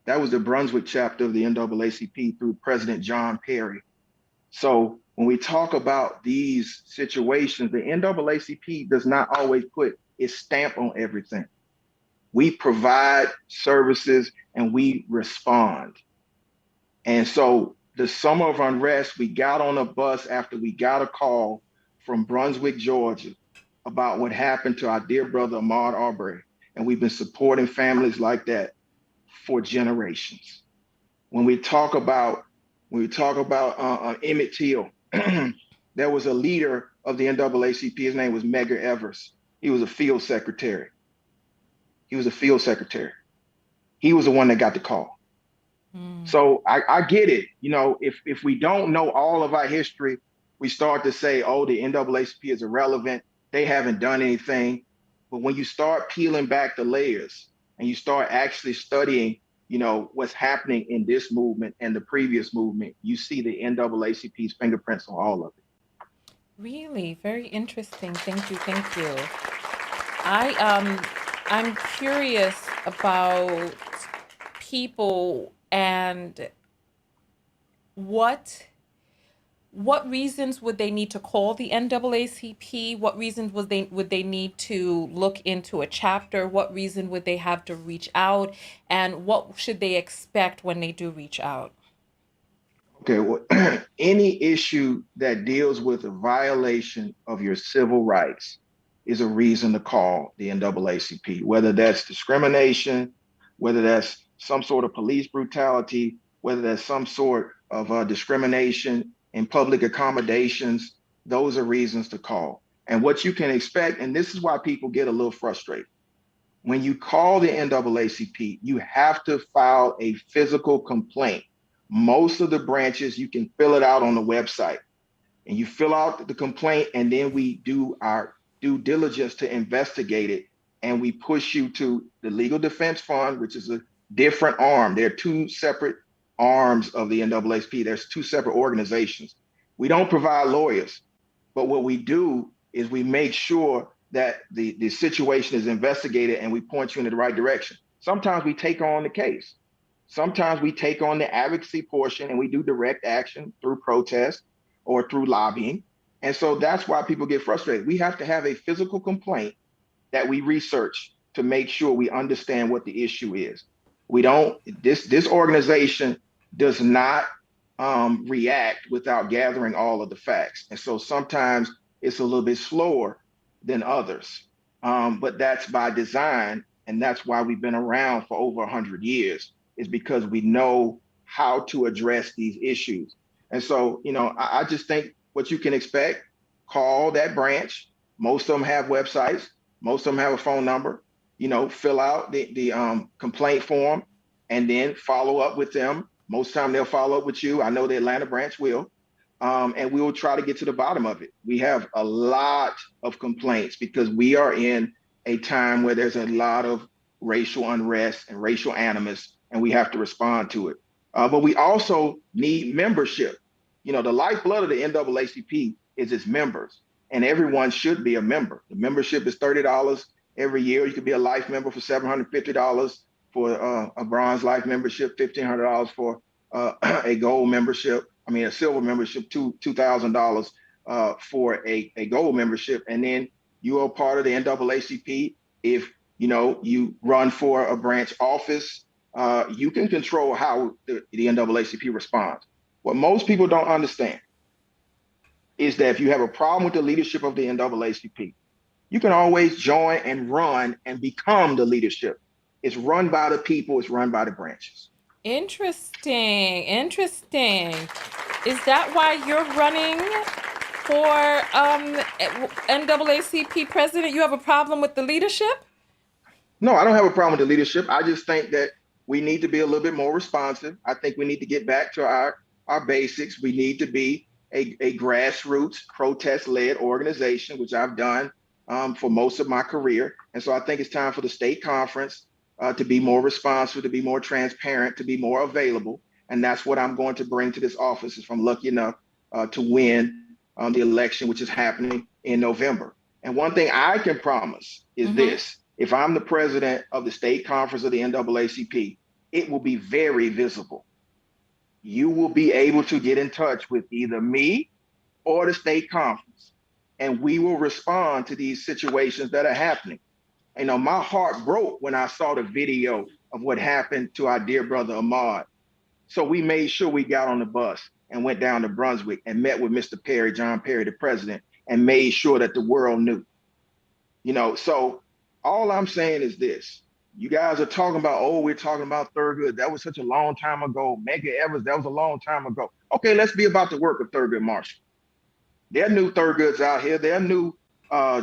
That was the Brunswick chapter of the NAACP through President John Perry. So when we talk about these situations, the NAACP does not always put its stamp on everything. We provide services and we respond. And so the summer of unrest, we got on a bus after we got a call from Brunswick, Georgia, about what happened to our dear brother Ahmaud Arbery. And we've been supporting families like that for generations. When we talk about Emmett Till, there was a leader of the NAACP. His name was Medgar Evers. He was a field secretary. He was the one that got the call. Mm. So I get it. You know, if we don't know all of our history, we start to say, oh, the NAACP is irrelevant. They haven't done anything. But when you start peeling back the layers and you start actually studying, you know, what's happening in this movement and the previous movement, you see the NAACP's fingerprints on all of it. Really, very interesting. Thank you. I I'm curious about people and what what reasons would they need to call the NAACP? What reasons would they need to look into a chapter? What reason would they have to reach out? And what should they expect when they do reach out? Okay, well, any issue that deals with a violation of your civil rights is a reason to call the NAACP, whether that's discrimination, whether that's some sort of police brutality, whether that's some sort of discrimination in public accommodations. Those are reasons to call. And what you can expect, and this is why people get a little frustrated. When you call the NAACP, you have to file a physical complaint. Most of the branches, you can fill it out on the website and you fill out the complaint, and then we do our due diligence to investigate it. And we push you to the Legal Defense Fund, which is a different arm. There are two separate arms of the NAACP. There's two separate organizations. We don't provide lawyers, but what we do is we make sure that the situation is investigated and we point you in the right direction. Sometimes we take on the case. Sometimes we take on the advocacy portion and we do direct action through protest or through lobbying. And so that's why people get frustrated. We have to have a physical complaint that we research to make sure we understand what the issue is. We don't, this organization does not react without gathering all of the facts. And so sometimes it's a little bit slower than others. But that's by design. And that's why we've been around for over 100 years, is because we know how to address these issues. And so, I just think what you can expect, call that branch. Most of them have websites. Most of them have a phone number. Fill out the complaint form and then follow up with them. Most of the time they'll follow up with you. I know the Atlanta branch will. And we will try to get to the bottom of it. We have a lot of complaints because we are in a time where there's a lot of racial unrest and racial animus, and we have to respond to it. But we also need membership. The lifeblood of the NAACP is its members, and everyone should be a member. The membership is $30 every year. You could be a life member for $750 for a bronze life membership, $1,500 for a gold membership. A silver membership, $2,000 for a gold membership. And then you are part of the NAACP. If you run for a branch office, you can control how the NAACP responds. What most people don't understand is that if you have a problem with the leadership of the NAACP, you can always join and run and become the leadership. It's run by the people. It's run by the branches. Interesting. Is that why you're running for NAACP president? You have a problem with the leadership? No, I don't have a problem with the leadership. I just think that we need to be a little bit more responsive. I think we need to get back to our basics. We need to be a grassroots protest-led organization, which I've done for most of my career. And so I think it's time for the state conference to be more responsive, to be more transparent, to be more available. And that's what I'm going to bring to this office if I'm lucky enough to win the election, which is happening in November. And one thing I can promise is this: if I'm the president of the state conference of the NAACP, it will be very visible. You will be able to get in touch with either me or the state conference, and we will respond to these situations that are happening. My heart broke when I saw the video of what happened to our dear brother Ahmaud. So we made sure we got on the bus and went down to Brunswick and met with Mr. Perry, John Perry, the president, and made sure that the world knew. So all I'm saying is this: you guys are talking about, we're talking about Thurgood. That was such a long time ago. Medgar Evers, that was a long time ago. Okay, let's be about the work of Thurgood Marshall. There are new Thurgoods out here. There are new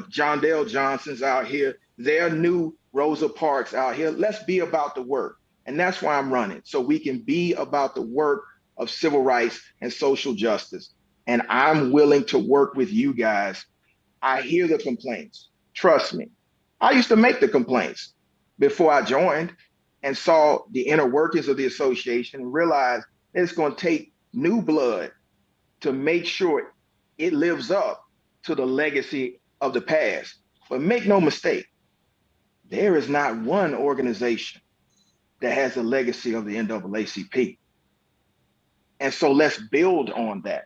John Dale Johnsons out here. There are new Rosa Parks out here. Let's be about the work. And that's why I'm running, so we can be about the work of civil rights and social justice. And I'm willing to work with you guys. I hear the complaints. Trust me. I used to make the complaints before I joined and saw the inner workings of the association and realized it's going to take new blood to make sure it lives up to the legacy of the past. But make no mistake, there is not one organization that has a legacy of the NAACP. And so let's build on that.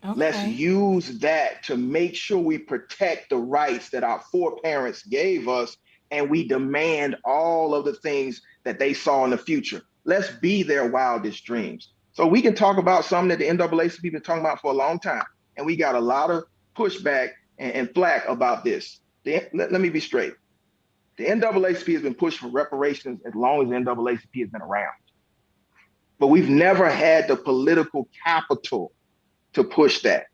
Okay. Let's use that to make sure we protect the rights that our foreparents gave us, and we demand all of the things that they saw in the future. Let's be their wildest dreams. So we can talk about something that the NAACP has been talking about for a long time, and we got a lot of pushback and flack about this. Let me be straight. The NAACP has been pushed for reparations as long as the NAACP has been around. But we've never had the political capital to push that.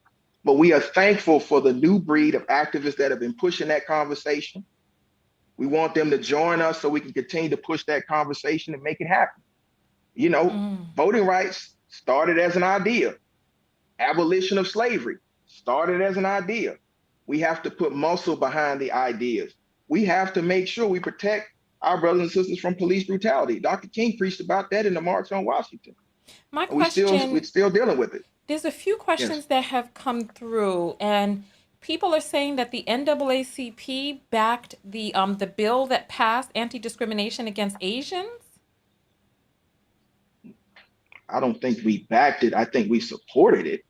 But we are thankful for the new breed of activists that have been pushing that conversation. We want them to join us so we can continue to push that conversation and make it happen. Voting rights started as an idea. Abolition of slavery started as an idea. We have to put muscle behind the ideas. We have to make sure we protect our brothers and sisters from police brutality. Dr. King preached about that in the March on Washington. We're still dealing with it. There's a few questions that have come through, and People are saying that the NAACP backed the bill that passed anti-discrimination against Asians. I don't think we backed it. I think we supported it.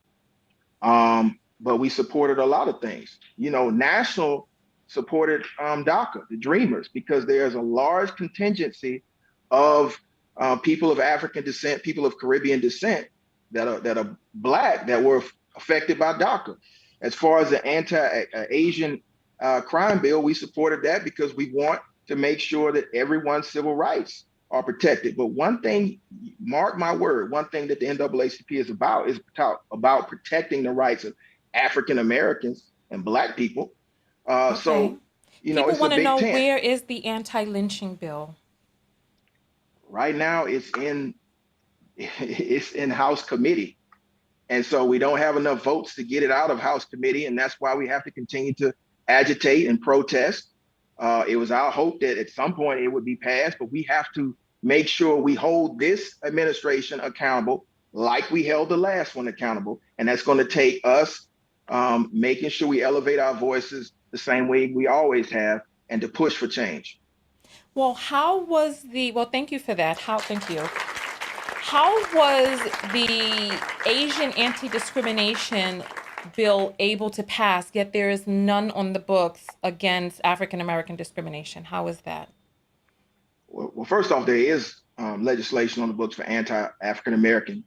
But we supported a lot of things. National supported DACA, the Dreamers, because there's a large contingency of people of African descent, people of Caribbean descent that are Black that were affected by DACA. As far as the anti-Asian crime bill, we supported that because we want to make sure that everyone's civil rights are protected. But one thing, mark my word, one thing that the NAACP is about protecting the rights of African Americans and Black people. Okay. So, People it's a want to big know, tent. where is the anti-lynching bill? Right now, it's in House committee. And so we don't have enough votes to get it out of House committee. And that's why we have to continue to agitate and protest. It was our hope that at some point it would be passed, but we have to make sure we hold this administration accountable like we held the last one accountable. And that's going to take us making sure we elevate our voices the same way we always have and to push for change. Well, thank you for that. Thank you. How was the Asian anti-discrimination bill able to pass, yet there is none on the books against African American discrimination? How is that? Well, first off, there is legislation on the books for anti-African American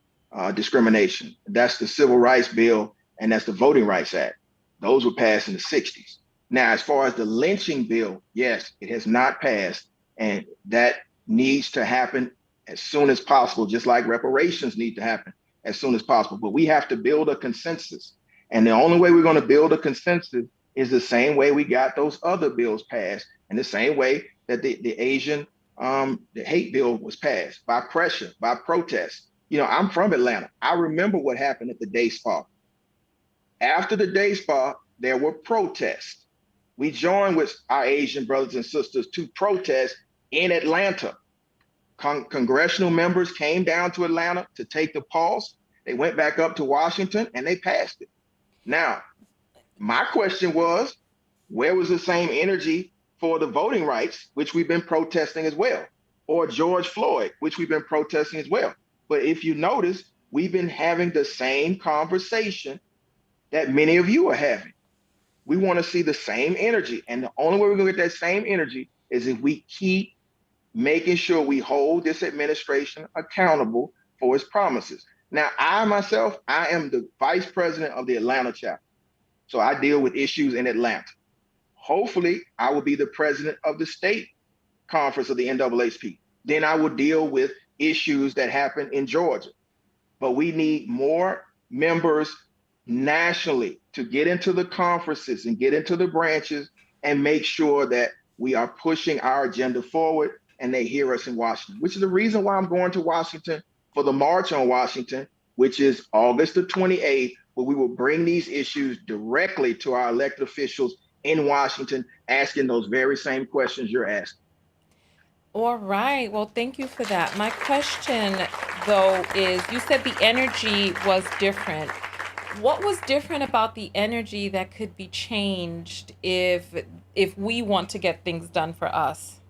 discrimination. That's the Civil Rights Bill and that's the Voting Rights Act. Those were passed in the 60s. Now, as far as the lynching bill, yes, it has not passed, and that needs to happen as soon as possible, just like reparations need to happen as soon as possible. But we have to build a consensus. And the only way we're going to build a consensus is the same way we got those other bills passed, and the same way that the Asian the hate bill was passed, by pressure, by protest. I'm from Atlanta. I remember what happened at the day spa. After the day spa, there were protests. We joined with our Asian brothers and sisters to protest in Atlanta. Congressional members came down to Atlanta to take the pulse. They went back up to Washington and they passed it. Now, my question was, where was the same energy for the voting rights, which we've been protesting as well, or George Floyd, which we've been protesting as well? But if you notice, we've been having the same conversation that many of you are having. We want to see the same energy. And the only way we're going to get that same energy is if we keep making sure we hold this administration accountable for its promises. Now, I am the vice president of the Atlanta chapter. So I deal with issues in Atlanta. Hopefully, I will be the president of the state conference of the NAACP. Then I will deal with issues that happen in Georgia. But we need more members nationally to get into the conferences and get into the branches and make sure that we are pushing our agenda forward and they hear us in Washington, which is the reason why I'm going to Washington for the March on Washington, which is August the 28th, where we will bring these issues directly to our elected officials in Washington, asking those very same questions you're asking. All right. Well, thank you for that. My question, though, is you said the energy was different. What was different about the energy that could be changed if we want to get things done for us?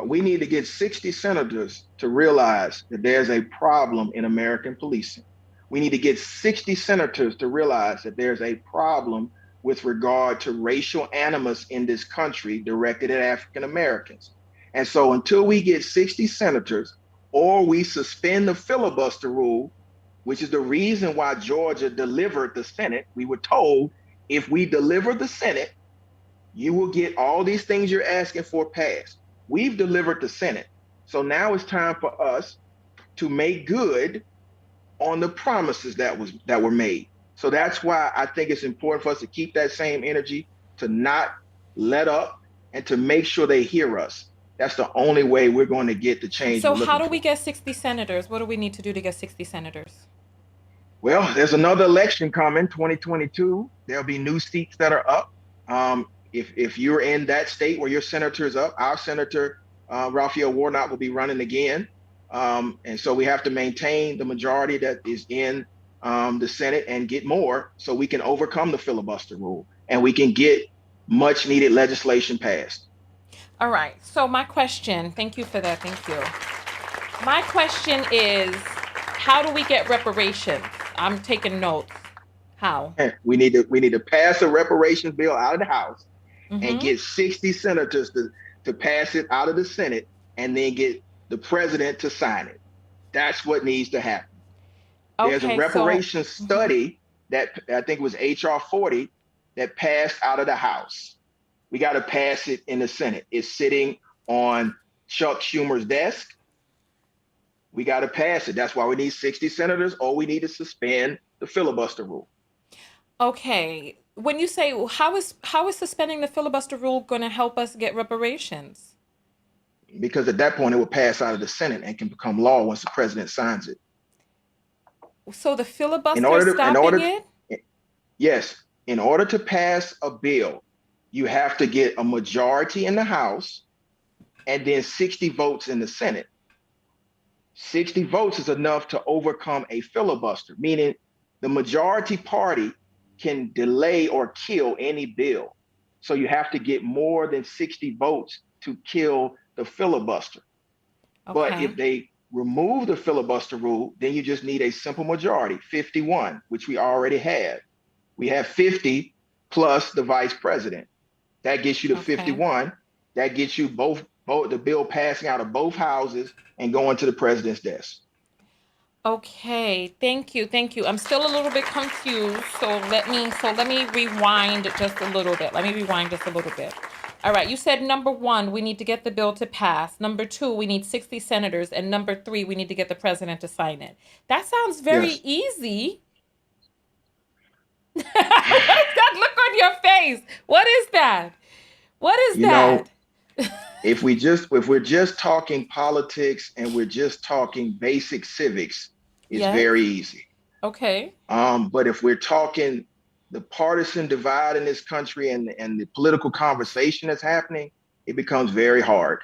We need to get 60 senators to realize that there's a problem in American policing. We need to get 60 senators to realize that there's a problem with regard to racial animus in this country directed at African Americans. And so until we get 60 senators or we suspend the filibuster rule, which is the reason why Georgia delivered the Senate, we were told if we deliver the Senate, you will get all these things you're asking for passed. We've delivered the Senate. So now it's time for us to make good on the promises that were made. So that's why I think it's important for us to keep that same energy, to not let up, and to make sure they hear us. That's the only way we're going to get the change So we're how looking do for. we get 60 senators? What do we need to do to get 60 senators? Well, there's another election coming, 2022. There'll be new seats that are up. If you're in that state where your senator is up, our senator, Raphael Warnock, will be running again. And so we have to maintain the majority that is in the Senate and get more so we can overcome the filibuster rule and we can get much needed legislation passed. All right. So my question, thank you for that. Thank you. My question is, how do we get reparations? I'm taking notes. How? We need to pass a reparations bill out of the House and Mm-hmm. get 60 senators to pass it out of the Senate and then get the president to sign it. That's what needs to happen. There's a Okay, so reparations mhm. study that I think was HR 40 that passed out of the House. We got to pass it in the Senate. It's sitting on Chuck Schumer's desk. We got to pass it. That's why we need 60 senators, or we need to suspend the filibuster rule. Okay. When you say how is suspending the filibuster rule going to help us get reparations? Because at that point, it will pass out of the Senate and can become law once the president signs it. So the In filibuster is order to, in stopping order, it? yes, in order to pass a bill, you have to get a majority in the House and then 60 votes in the Senate. 60 votes is enough to overcome a filibuster, meaning the majority party can delay or kill any bill. So you have to get more than 60 votes to kill the filibuster. But Okay. if they remove the filibuster rule, then you just need a simple majority, 51, which we already have. We have 50 plus the vice president. That gets you to Okay. 51. That gets you both the bill passing out of both houses and going to the president's desk. Okay. Thank you. Thank you. I'm still a little bit confused. So let me rewind just a little bit. Let me rewind just a little bit. All right. You said number 1, we need to get the bill to pass. Number 2, we need 60 senators, and number 3, we need to get the president to sign it. That sounds very Yes. easy. What is that look on your face? What is that? What is You that? know, if we're just talking politics and we're just talking basic civics, it's Yes. very easy. Okay. But if we're talking the partisan divide in this country and the political conversation that's happening, it becomes very hard.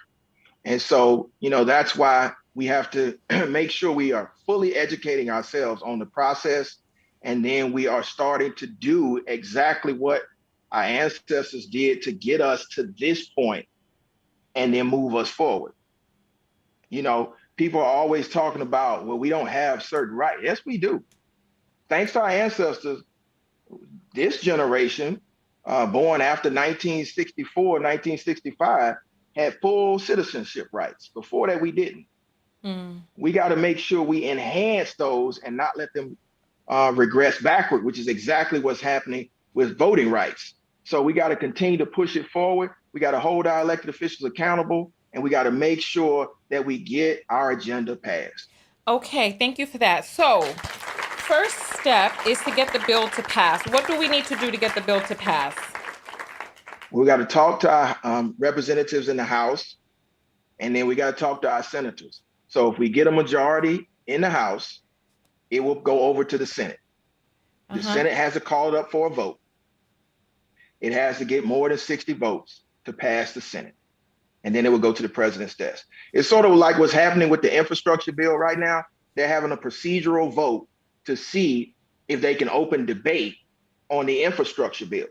And so, that's why we have to make sure we are fully educating ourselves on the process. And then we are starting to do exactly what our ancestors did to get us to this point and then move us forward. People are always talking about, well, we don't have certain rights. Yes, we do. Thanks to our ancestors, this generation, born after 1964, 1965, had full citizenship rights. Before that, we didn't. Hmm. We got to make sure we enhance those and not let them regress backward, which is exactly what's happening with voting rights. So we got to continue to push it forward. We got to hold our elected officials accountable, and we got to make sure that we get our agenda passed. Okay, thank you for that. So, first step is to get the bill to pass. What do we need to do to get the bill to pass? We got to talk to our representatives in the House, and then we got to talk to our senators. So if we get a majority in the House, it will go over to the Senate. The Uh-huh. Senate has to call it up for a vote. It has to get more than 60 votes to pass the Senate. And then it will go to the president's desk. It's sort of like what's happening with the infrastructure bill right now. They're having a procedural vote to see if they can open debate on the infrastructure bill.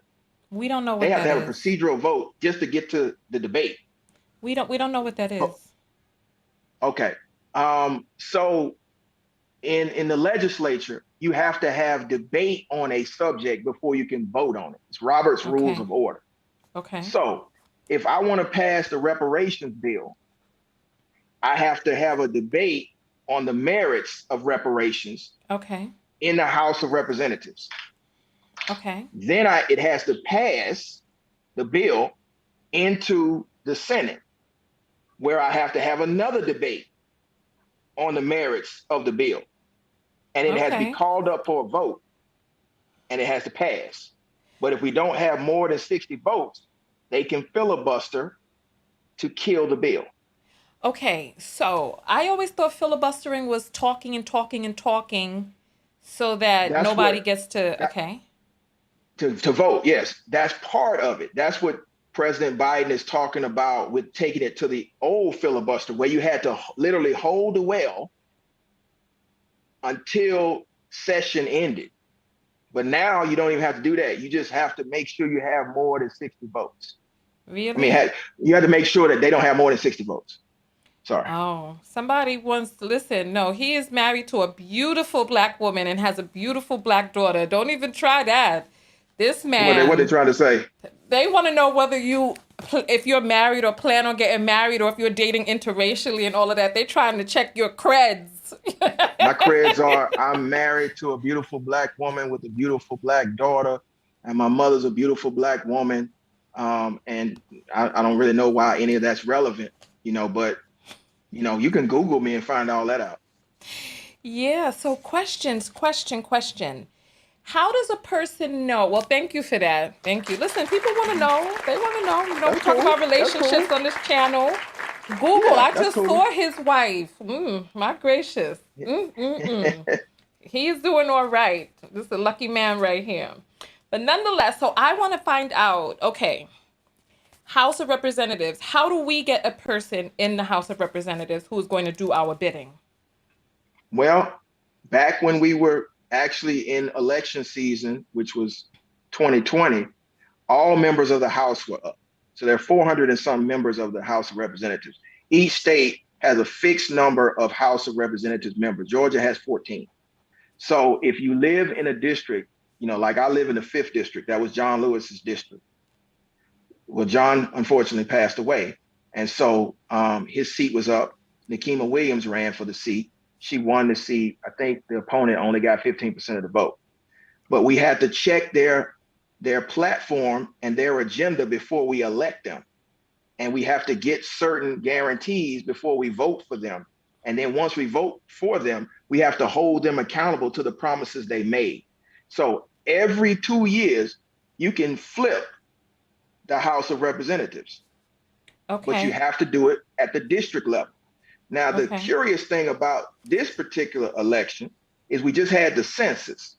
We don't know They what have to that have a is. procedural vote just to get to the debate. We don't know what that Oh, is. okay. So in the legislature, you have to have debate on a subject before you can vote on it. It's Robert's Rules Okay. of Order. Okay. So if I want to pass the reparations bill, I have to have a debate on the merits of reparations Okay. in the House of Representatives. Okay. Then it has to pass the bill into the Senate, where I have to have another debate on the merits of the bill. And it has to be Okay. called up for a vote and it has to pass. But if we don't have more than 60 votes, they can filibuster to kill the bill. Okay. So, I always thought filibustering was talking and talking and talking so that That's nobody what gets to, that, okay. to vote. Yes, that's part of it. That's what President Biden is talking about with taking it to the old filibuster, where you had to literally hold the well until session ended. But now you don't even have to do that. You just have to make sure you have more than 60 votes. I mean, Really? you have to make sure that they don't have more than 60 votes. Sorry. Oh, somebody wants to listen. No, he is married to a beautiful black woman and has a beautiful black daughter. Don't even try that. This What they man, trying to say? they want to know whether if you're married or plan on getting married or if you're dating interracially and all of that. They're trying to check your creds. My creds are I'm married to a beautiful black woman with a beautiful black daughter, and my mother's a beautiful black woman. And I don't really know why any of that's relevant, but you can Google me and find all that out. Yeah, so question. How does a person know? Well, thank you for that. Thank you. Listen, people want to know. They want to know. We That's talk cool. about That's cool. relationships on this channel. Google, Yeah, I that's just cool. saw his wife. My gracious. He is doing all right. This is a lucky man right here. But nonetheless, so I want to find out, okay, House of Representatives, how do we get a person in the House of Representatives who is going to do our bidding? Well, back when we were actually in election season, which was 2020, all members of the House were up. So there are 400 and some members of the House of Representatives. Each state has a fixed number of House of Representatives members. Georgia has 14. So if you live in a district, like I live in the 5th district, that was John Lewis's district. Well, John unfortunately passed away. And so his seat was up. Nikema Williams ran for the seat. She won the seat. I think the opponent only got 15% of the vote. But we had to check their platform and their agenda before we elect them. And we have to get certain guarantees before we vote for them. And then once we vote for them, we have to hold them accountable to the promises they made. So every 2 years, you can flip the House of Representatives, but you Okay. have to do it at the district level. Now, the Okay. curious thing about this particular election is we just had the census.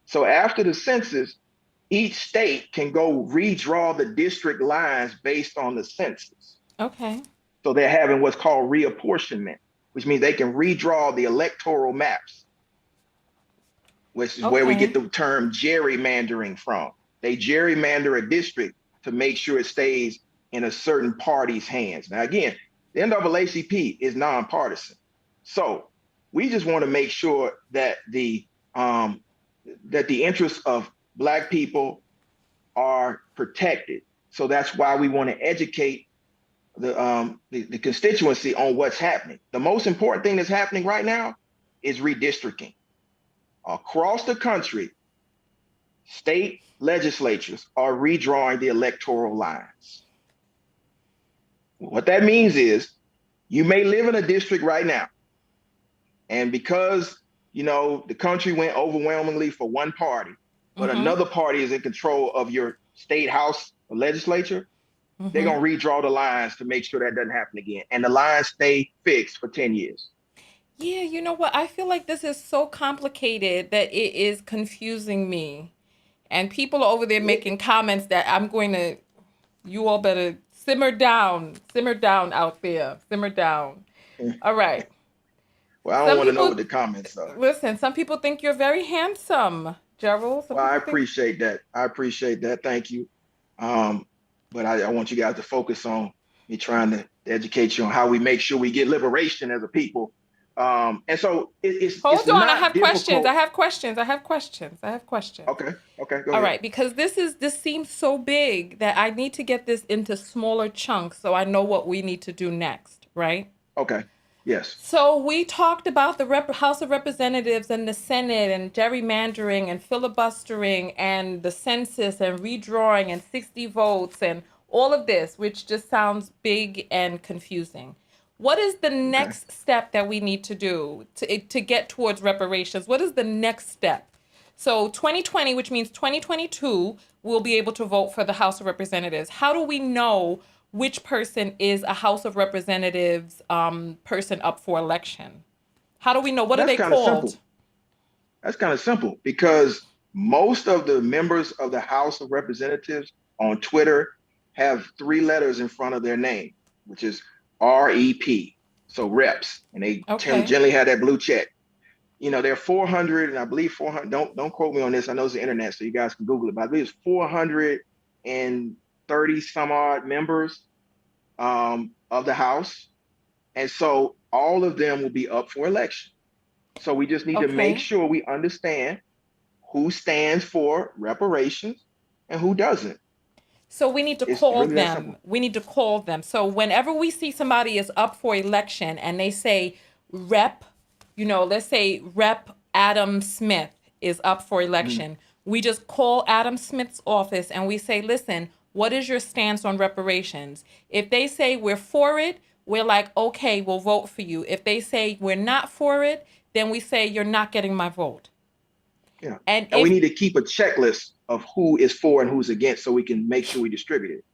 So after the census, each state can go redraw the district lines based on the census. Okay. So they're having what's called reapportionment, which means they can redraw the electoral maps, which is where we get Okay. the term gerrymandering from. They gerrymander a district to make sure it stays in a certain party's hands. Now, again, the NAACP is nonpartisan. So we just want to make sure that the interests of Black people are protected. So that's why we want to educate the constituency on what's happening. The most important thing that's happening right now is redistricting. Across the country, state legislatures are redrawing the electoral lines. What that means is you may live in a district right now, and because the country went overwhelmingly for one party, but another party is in control of your state house or legislature, they're going to redraw the lines to make sure that doesn't happen again. And the lines stay fixed for 10 years. Yeah, you know what? I feel like this is so complicated that it is confusing me. And people are over there making comments that you all better simmer down out there, simmer down. All right. Well, I don't Some want to know people, what the comments are. listen, some people think you're very handsome, Gerald. Some Well, I people think, appreciate that. I appreciate that. Thank you. But I want you guys to focus on me trying to educate you on how we make sure we get liberation as a people. And so it's hold on, I not have questions. difficult. I have questions. I have questions. I have questions. Okay. Okay. Go All ahead. right, because this seems so big that I need to get this into smaller chunks so I know what we need to do next, right? Okay. Yes. So we talked about the House of Representatives and the Senate and gerrymandering and filibustering and the census and redrawing and 60 votes and all of this, which just sounds big and confusing. What is the Okay. next step that we need to do to get towards reparations? What is the next step? So 2020, which means 2022, we'll be able to vote for the House of Representatives. How do we know which person is a House of Representatives person up for election? How do we know? What are That's they kind of called? simple. That's kind of simple because most of the members of the House of Representatives on Twitter have 3 letters in front of their name, which is REP. So reps, and they Okay. generally have that blue check. there are 400, and I believe 400. Don't quote me on this. I know it's the internet, so you guys can Google it. But I believe it's 430 some odd members of the House, and so all of them will be up for election. So we just need to make Okay. sure we understand who stands for reparations and who doesn't. So we need to It's call really that them. simple. We need to call them. So whenever we see somebody is up for election and they say rep, let's say Rep Adam Smith is up for Mhm. election, we just call Adam Smith's office and we say, listen, what is your stance on reparations? If they say we're for it, we're like, okay, we'll vote for you. If they say we're not for it, then we say you're not getting my vote. Yeah. And And we if need to keep a checklist of who is for and who's against so we can make sure we distribute it.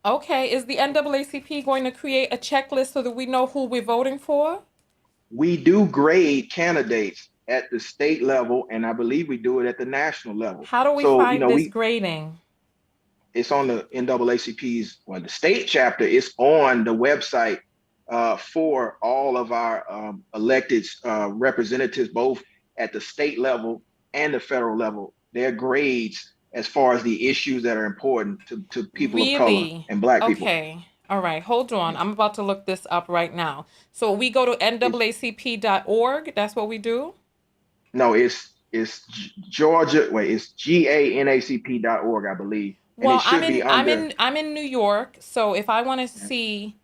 Okay, is the NAACP going to create a checklist so that we know who we're voting for? We do grade candidates at the state level, and I believe we do it at the national level. How do we So, find this grading? it's on the NAACP's, well, the state chapter. It's on the website for all of our elected representatives, both at the state level and the federal level. Their grades as far as the issues that are important to people of color Really? and Black people. Okay. All right, hold on. Yes. I'm about to look this up right now. So we go to It's naacp.org. That's what we do? no, it's Georgia. Wait, it's GANACP.org, I believe, and it Well, I'm should be in I'm under. in I'm in New York, so if I want to see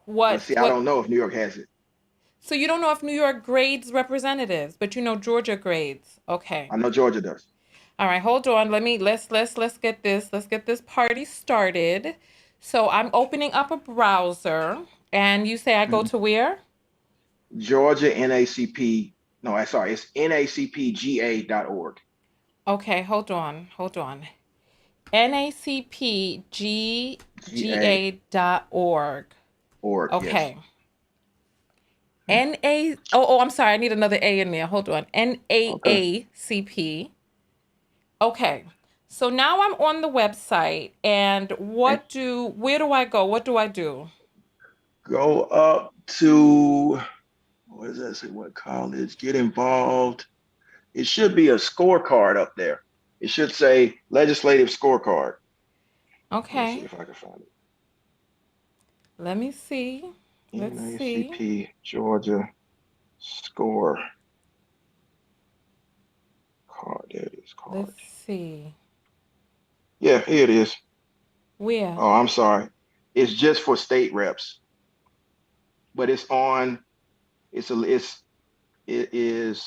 Well, what see, I what don't know if New York has it. so you don't know if New York grades representatives, but you know Georgia grades. Okay. I know Georgia does. All right, hold on. Let's get this party started. So I'm opening up a browser, and you say I go Mhm. to where? Georgia NACP. No, I sorry, it's NACPGA.org. Okay, hold on. GA NACPGA.org. org, yes. Okay. Oh, I'm sorry. I need another A in there. Hold on. Okay. NAACP. Okay. So now I'm on the website, and And where do I go? What do I do? go up to, what does that say? What college? Get involved. It should be a scorecard up there. It should say legislative scorecard. Let me see Okay. if I can find it. Let me see. Let's see. NACP Georgia score card. There it is, Let's card. see. Yeah, here it is. Where? Oh, I'm sorry. It's just for state reps, but it's on. It is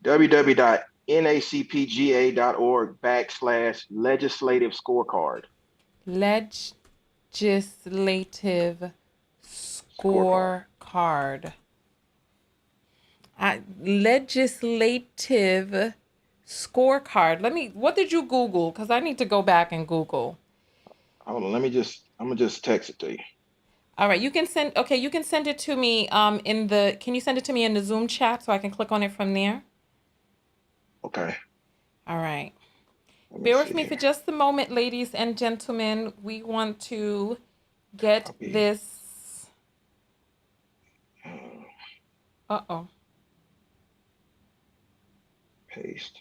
www.nacpga.org/legislative scorecard. Legislative Scorecard. scorecard. Legislative scorecard. What did you Google? Because I need to go back and Google. Hold on, I'm gonna just text it to you. All right, you can send it to me can you send it to me in the Zoom chat so I can click on it from there? Okay, All right. let me Bear see with me for here. just a moment, ladies and gentlemen. We want to get Copy, this. uh, Uh-oh. paste.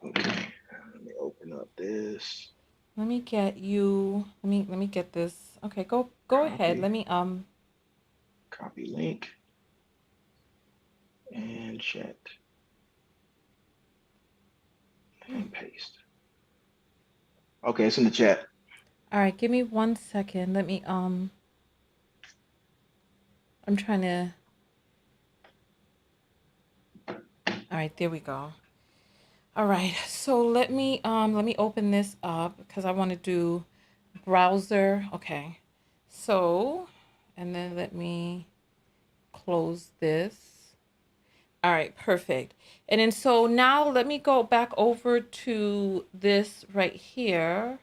Okay, let me open up this. Let me get you. Let me get this. Okay, go ahead. Copy, Let me copy link, and chat, and paste. Okay, it's in the chat. All right, give me 1 second. I'm trying to. All right, there we go. All right, so let me open this up because I want to do browser. Okay. So, and then let me close this. All right, perfect. And then so now let me go back over to this right here.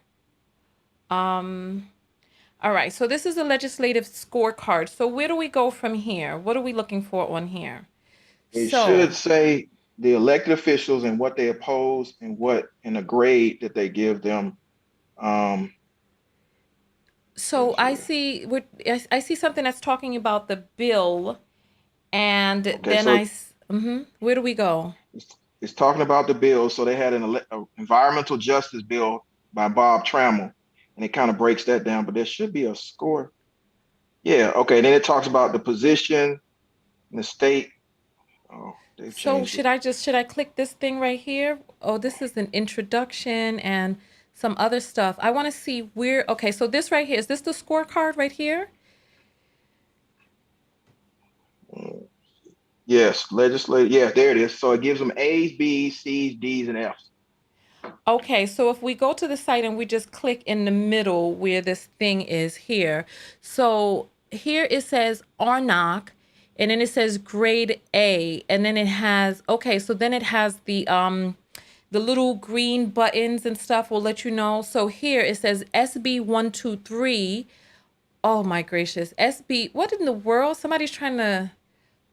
Um all right, so this is a legislative scorecard. So where do we go from here? What are we looking for on here? It should So, say the elected officials and what they oppose and what and a grade that they give them. Um, so let's I see. see I see something that's talking about the bill And Okay, then so where do we go? it's talking about the bill. So they had an environmental justice bill by Bob Trammell, and it kind of breaks that down. But there should be a score. Yeah. Okay. Then it talks about the position in the state. Oh, they've So changed it. should I click this thing right here? Oh, this is an introduction and some other stuff. I want to see where, okay, so this right here, is this the scorecard right here? Mm, yes, legislative. Yeah, there it is. So it gives them A's, B's, C's, D's, and F's. Okay, so if we go to the site and we just click in the middle where this thing is here. So here it says Arnock, and then it says grade A, and then it has, okay, so then it has the little green buttons and stuff will let you know. So here it says SB 123. Oh my gracious. SB, what in the world? Somebody's trying to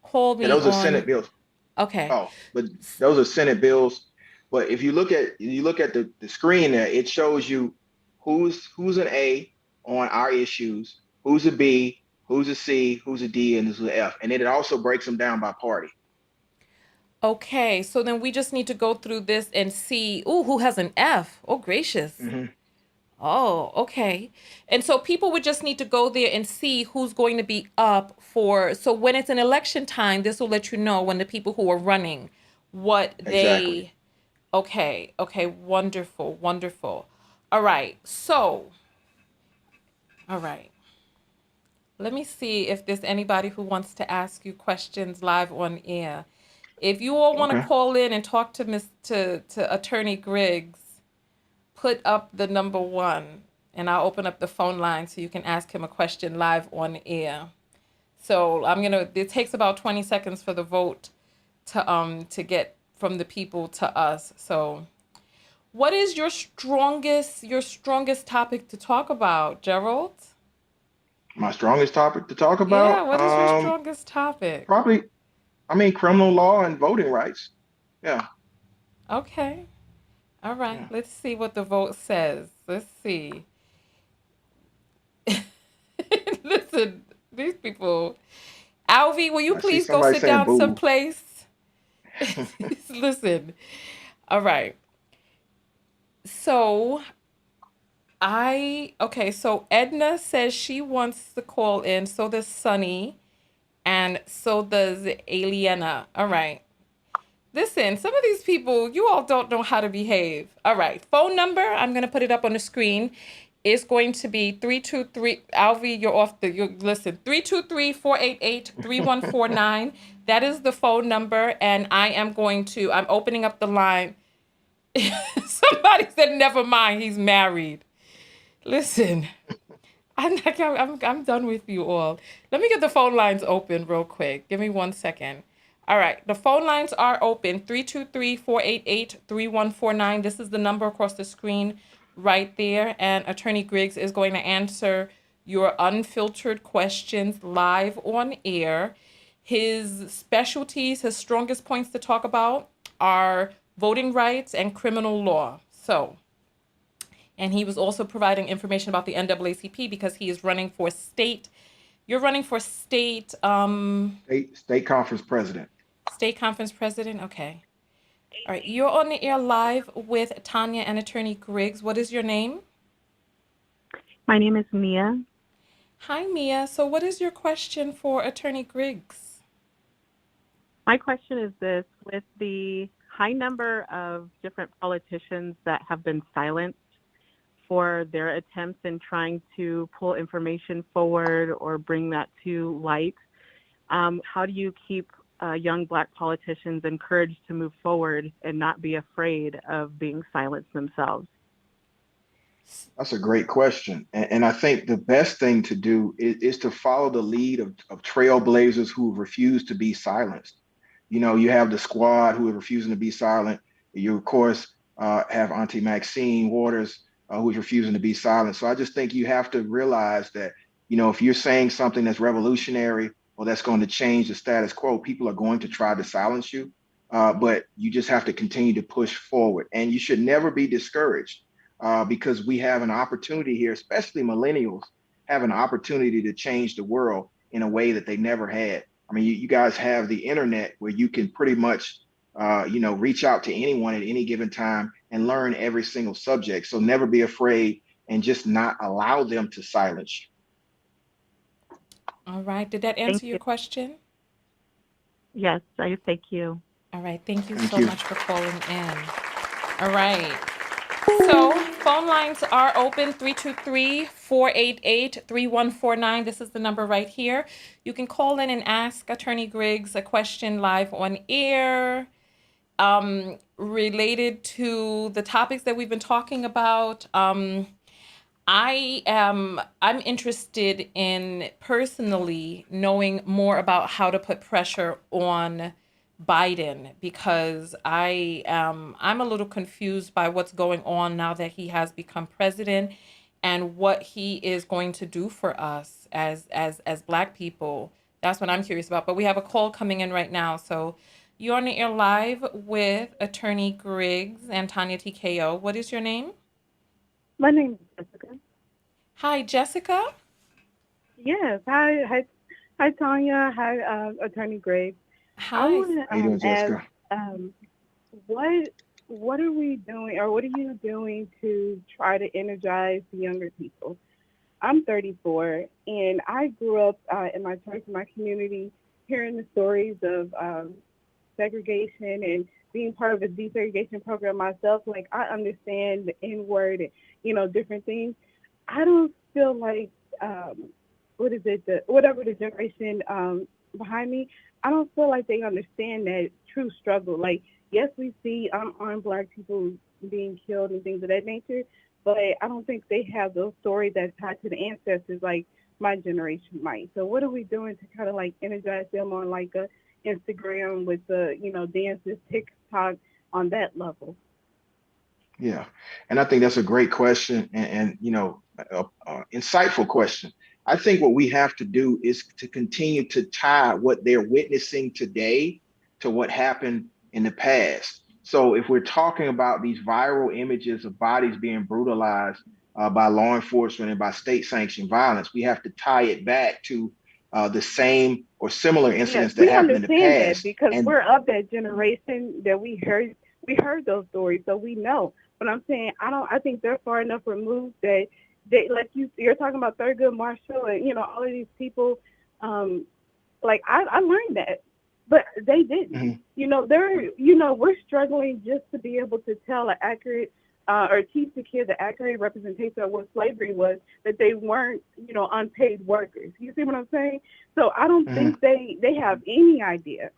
call Yeah, me those are on. Senate bills. Okay. Oh, but those are Senate bills. But if you look at the screen there, it shows you who's an A on our issues, who's a B, who's a C, who's a D, and who's an F. And then it also breaks them down by party. Okay, so then we just need to go through this and see, ooh, who has an F? Oh, gracious. Hmm. Oh, okay. And so people would just need to go there and see who's going to be up for. So when it's an election time, this will let you know when the people who are running what Exactly. they. Okay, okay, wonderful, wonderful. All right, so, all right. Let me see if there's anybody who wants to ask you questions live on air. If you all want to Okay. call in and talk to to Attorney Griggs, put up the number one, and I'll open up the phone line so you can ask him a question live on air. So I'm gonna. It takes about 20 seconds for the vote to get from the people to us. So, what is your strongest topic to talk about, Gerald? My strongest topic to talk Yeah, about, what is your strongest topic? probably, I mean, criminal law and voting rights. Yeah. Okay. All right. Yeah. Let's see what the vote says. Let's see. Listen, these people. Alvy, will you I see please go somebody sit saying down boo. someplace? Listen. All right. So okay, so Edna says she wants to call in. So does Sunny. And so does Aliena. All right. Listen, some of these people, you all don't know how to behave. All right. Phone number, I'm going to put it up on the screen. It's going to be 323. Alvi, you're off the, you listen, 323-488-3149. That is the phone number. And I'm opening up the line. Somebody said, never mind, he's married. Listen, I'm done with you all. Let me get the phone lines open real quick. Give me 1 second. All right, the phone lines are open 323-488-3149. This is the number across the screen right there. And Attorney Griggs is going to answer your unfiltered questions live on air. His specialties, his strongest points to talk about are voting rights and criminal law. So, and he was also providing information about the NAACP because he is running for state. You're running for State conference president. state conference president. Okay. All right. You're on the air live with Tanya and Attorney Griggs. What is your name? My name is Mia. Hi, Mia. So, what is your question for Attorney Griggs? My question is this: with the high number of different politicians that have been silenced for their attempts in trying to pull information forward or bring that to light, how do you keep young Black politicians encouraged to move forward and not be afraid of being silenced themselves? That's a great question. And I think the best thing to do is to follow the lead of trailblazers who refuse to be silenced. You know, you have the squad who are refusing to be silent. You, of course, have Auntie Maxine Waters, who's refusing to be silent. So I just think you have to realize that, you know, if you're saying something that's revolutionary or that's going to change the status quo, people are going to try to silence you. But you just have to continue to push forward. And you should never be discouraged because we have an opportunity here, especially millennials have an opportunity to change the world in a way that they never had. I I mean, you guys have the internet where you can pretty much, reach out to anyone at any given time and learn every single subject. So never be afraid and just not allow them to silence you. All right. Did that Thank answer your you. question? Yes, I thank you. All right. Thank you Thank so you. much for calling in. All right. So, phone lines are open 323-488-3149. This is the number right here. You can call in and ask Attorney Griggs a question live on air related to the topics that we've been talking about. I'm interested in personally knowing more about how to put pressure on Biden because I'm a little confused by what's going on now that he has become president and what he is going to do for us as Black people. That's what I'm curious about. But we have a call coming in right now, so you're on the air live with Attorney Griggs and Tanya TKO. What is your name? My name is Jessica. Hi, Jessica. Yes. Hi, Tanya. Hi, Attorney Griggs. I Hi. want How you doing, to ask, Jessica? um, what are we doing, or what are you doing to try to energize the younger people? I'm 34, and I grew up in my church, in my community, hearing the stories of segregation and being part of a desegregation program myself. Like, I understand the N word and different things. I don't feel like whatever the generation behind me, I don't feel like they understand that true struggle. Like, yes, we see unarmed Black people being killed and things of that nature, but I don't think they have those stories that's tied to the ancestors like my generation might. So what are we doing to kind of like energize them on like a Instagram with the dances, TikTok on that level? Yeah, and I think that's a great question and insightful question. I think what we have to do is to continue to tie what they're witnessing today to what happened in the past. So if we're talking about these viral images of bodies being brutalized by law enforcement and by state-sanctioned violence, we have to tie it back to the same or similar Yes, incidents that we happened in the understand that past. because And we're of that generation that we heard those stories, so we know. But I'm saying I think they're far enough removed that they, like you're talking about Thurgood Marshall and all of these people. Like I learned that, but they didn't. Mhm. We're struggling just to be able to tell an accurate or teach the kids the accurate representation of what slavery was, that they weren't unpaid workers. You see what I'm saying? So I don't Mhm. think they have any idea.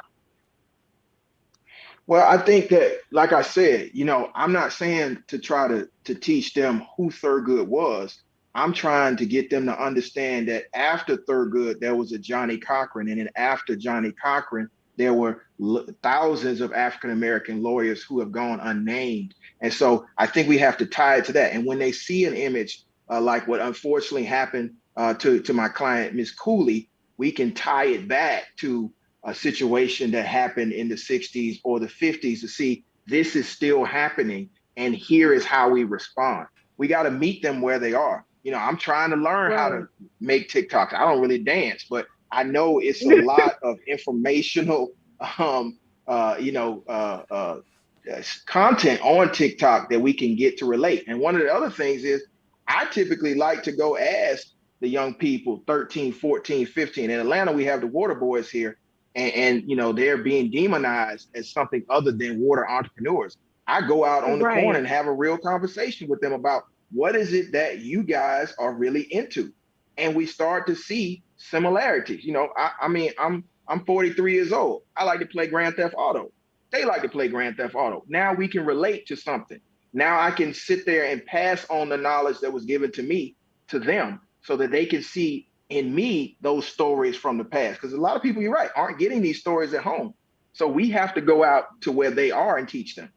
Well, I think that, like I said, I'm not saying to try to teach them who Thurgood was. I'm trying to get them to understand that after Thurgood, there was a Johnny Cochran, and then after Johnny Cochran, there were thousands of African American lawyers who have gone unnamed. And so I think we have to tie it to that. And when they see an image like what unfortunately happened to my client, Miss Cooley, we can tie it back to a situation that happened in the 60s or the 50s to see this is still happening and here is how we respond. We got to meet them where they are. I'm trying to learn how to Right. make TikToks. I don't really dance, but I know it's a lot of informational um, uh, you know, uh, uh, content on TikTok that we can get to relate. And one of the other things is I typically like to go ask the young people 13, 14, 15. In Atlanta, we have the water boys here, and they're being demonized as something other than water entrepreneurs. I go out on the corner Right. and have a real conversation with them about what is it that you guys are really into, and we start to see similarities. I mean, I'm 43 years old. I like to play Grand Theft Auto. They like to play Grand Theft Auto. Now we can relate to something. Now I can sit there and pass on the knowledge that was given to me to them so that they can see in me those stories from the past. Because a lot of people, you're right, aren't getting these stories at home. So we have to go out to where they are and teach them.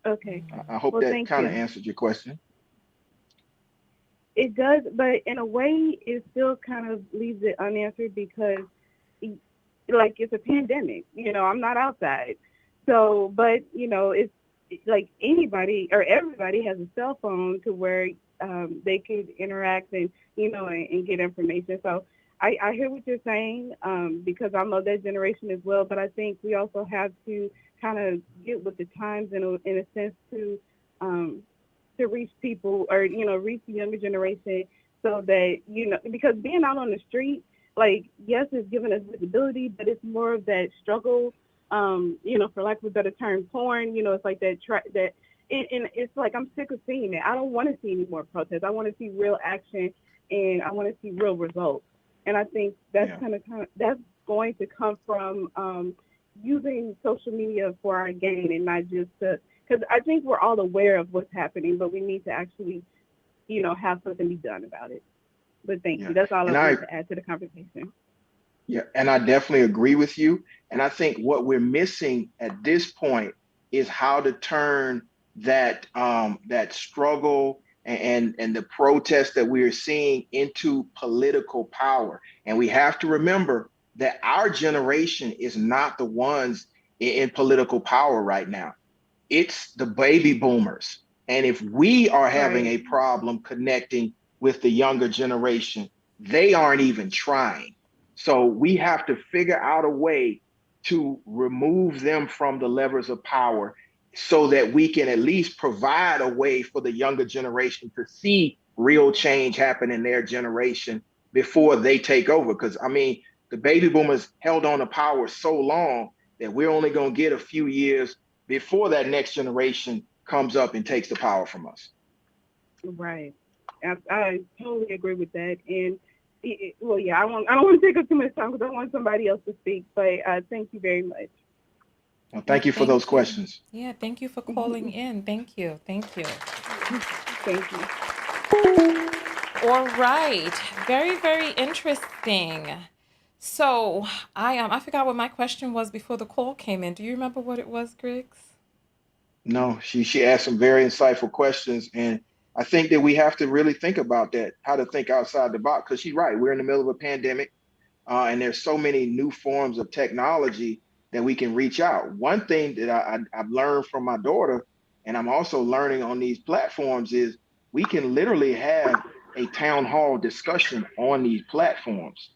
Okay. I hope Well, that thank kind of you. answered your question. It does, but in a way, it still kind of leaves it unanswered because, like, it's a pandemic. I'm not outside, so but it's like anybody or everybody has a cell phone to where they could interact and and get information. So I hear what you're saying, because I'm of that generation as well. But I think we also have to kind of get with the times in a sense to reach people, or reach the younger generation, so that because being out on the street, like, yes, it's giving us visibility, but it's more of that struggle, for lack of a better term, porn. It's like that. And it's like, I'm sick of seeing it. I don't want to see any more protests. I want to see real action, and I want to see real results. And I think that's that's going to come from using social media for our gain, and not just because I think we're all aware of what's happening, but we need to actually, have something be done about it. But thank you. That's all I wanted to add to the conversation. Yeah, and I definitely agree with you. And I think what we're missing at this point is how to turn that that struggle and the protest that we're seeing into political power. And we have to remember that our generation is not the ones in political power right now. It's the baby boomers. And if we are having a problem connecting with the younger generation, they aren't even trying. So we have to figure out a way to remove them from the levers of power, so that we can at least provide a way for the younger generation to see real change happen in their generation before they take over. Because, I mean, the baby boomers held on to power so long that we're only going to get a few years before that next generation comes up and takes the power from us. Right. I totally agree with that. And well, yeah, I don't want to take up too much time because I want somebody else to speak. But thank you very much. Well, thank you for those questions. Yeah, thank you for calling in. Thank you. Thank you. Thank you. All right. Very, very interesting. So I forgot what my question was before the call came in. Do you remember what it was, Griggs? No, she asked some very insightful questions, and I think that we have to really think about that, how to think outside the box. Because she's right, we're in the middle of a pandemic, and there's so many new forms of technology that we can reach out. One thing that I've learned from my daughter, and I'm also learning on these platforms, is we can literally have a town hall discussion on these platforms.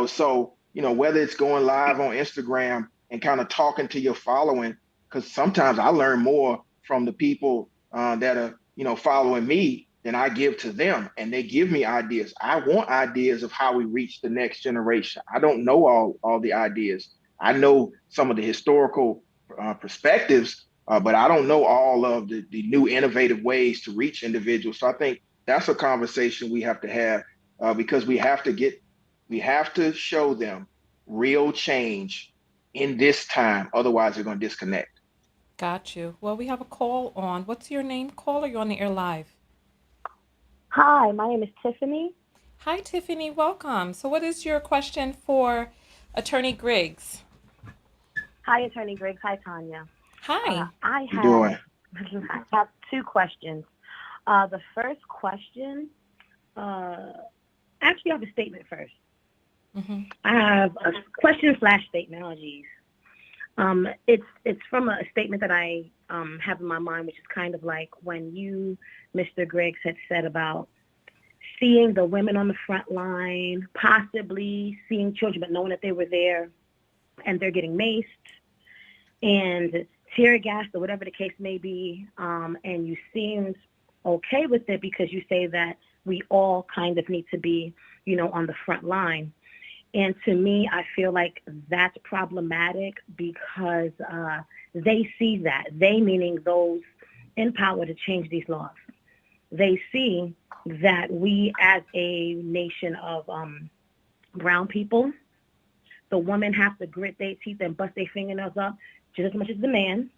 So whether it's going live on Instagram and kind of talking to your following, because sometimes I learn more from the people that are following me than I give to them, and they give me ideas. I want ideas of how we reach the next generation. I don't know all the ideas. I know some of the historical perspectives, but I don't know all of the new innovative ways to reach individuals. So I think that's a conversation we have to have, because we have to show them real change in this time. Otherwise, they're going to disconnect. Got you. Well, we have a call on. What's your name, caller? You're on the air live. Hi, my name is Tiffany. Hi, Tiffany. Welcome. So what is your question for Attorney Griggs? Hi, Attorney Griggs. Hi, Tanya. Hi. I have two questions. The first question, actually, I have a statement first. Mm-hmm. I have a question/statement. Oh, geez. It's from a statement that I have in my mind, which is kind of like when you, Mr. Griggs, had said about seeing the women on the front line, possibly seeing children, but knowing that they were there and they're getting maced and tear gassed or whatever the case may be. And you seemed okay with it because you say that we all kind of need to be, on the front line. And to me, I feel like that's problematic because they see that. They, meaning those in power to change these laws. They see that we as a nation of brown people, the women have to grit their teeth and bust their fingernails up just as much as the man.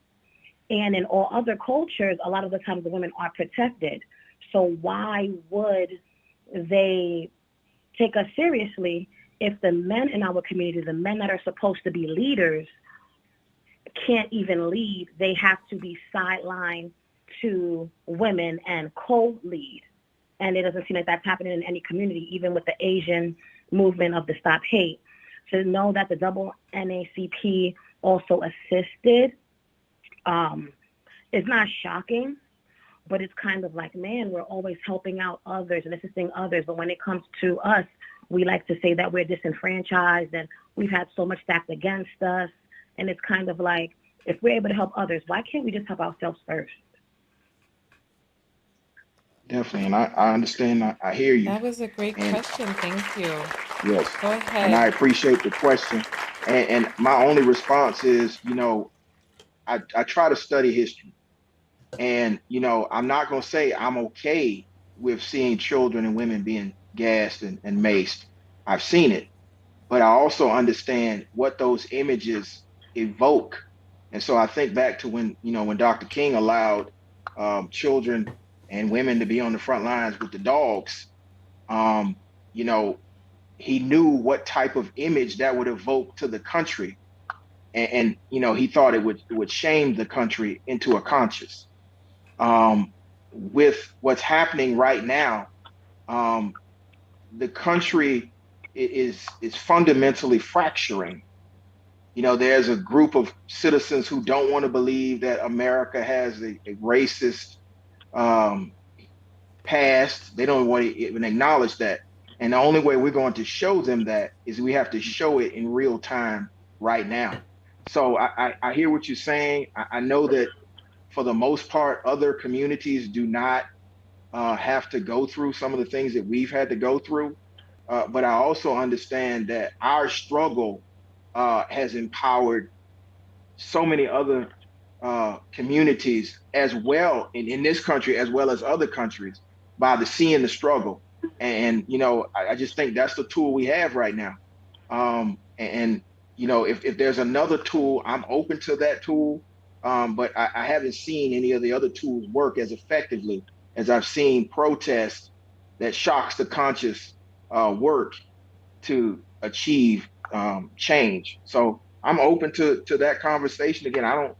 And in all other cultures, a lot of the times the women are protected. So why would they take us seriously if the men in our community, the men that are supposed to be leaders, can't even lead? They have to be sidelined to women and co-lead. And it doesn't seem like that's happening in any community, even with the Asian movement of the Stop Hate. To know that the double NAACP also assisted is not shocking, but it's kind of like, man, we're always helping out others and assisting others. But when it comes to us, we like to say that we're disenfranchised and we've had so much stacked against us. And it's kind of like, if we're able to help others, why can't we just help ourselves first? Definitely, and I understand. I hear you, That was a great and question. Thank you. yes, Go and I ahead. appreciate the question. And my only response is, I try to study history, and I'm not going to say I'm okay with seeing children and women being gassed and maced. I've seen it, but I also understand what those images evoke. And so I think back to when Dr. King allowed children and women to be on the front lines with the dogs. Um, you know, he knew what type of image that would evoke to the country, and he thought it would shame the country into a conscience. Um, with what's happening right now, um, the country is fundamentally fracturing. There's a group of citizens who don't want to believe that America has a racist um, past. They don't want to even acknowledge that. And the only way we're going to show them that is we have to show it in real time right now. So I hear what you're saying. I know that for the most part, other communities do not have to go through some of the things that we've had to go through. But I also understand that our struggle has empowered so many other communities as well in this country as well as other countries by the seeing the struggle. And I just think that's the tool we have right now. And if there's another tool, I'm open to that tool. But I haven't seen any of the other tools work as effectively as I've seen protests that shocks the conscious work to achieve change. So I'm open to that conversation. Again, I don't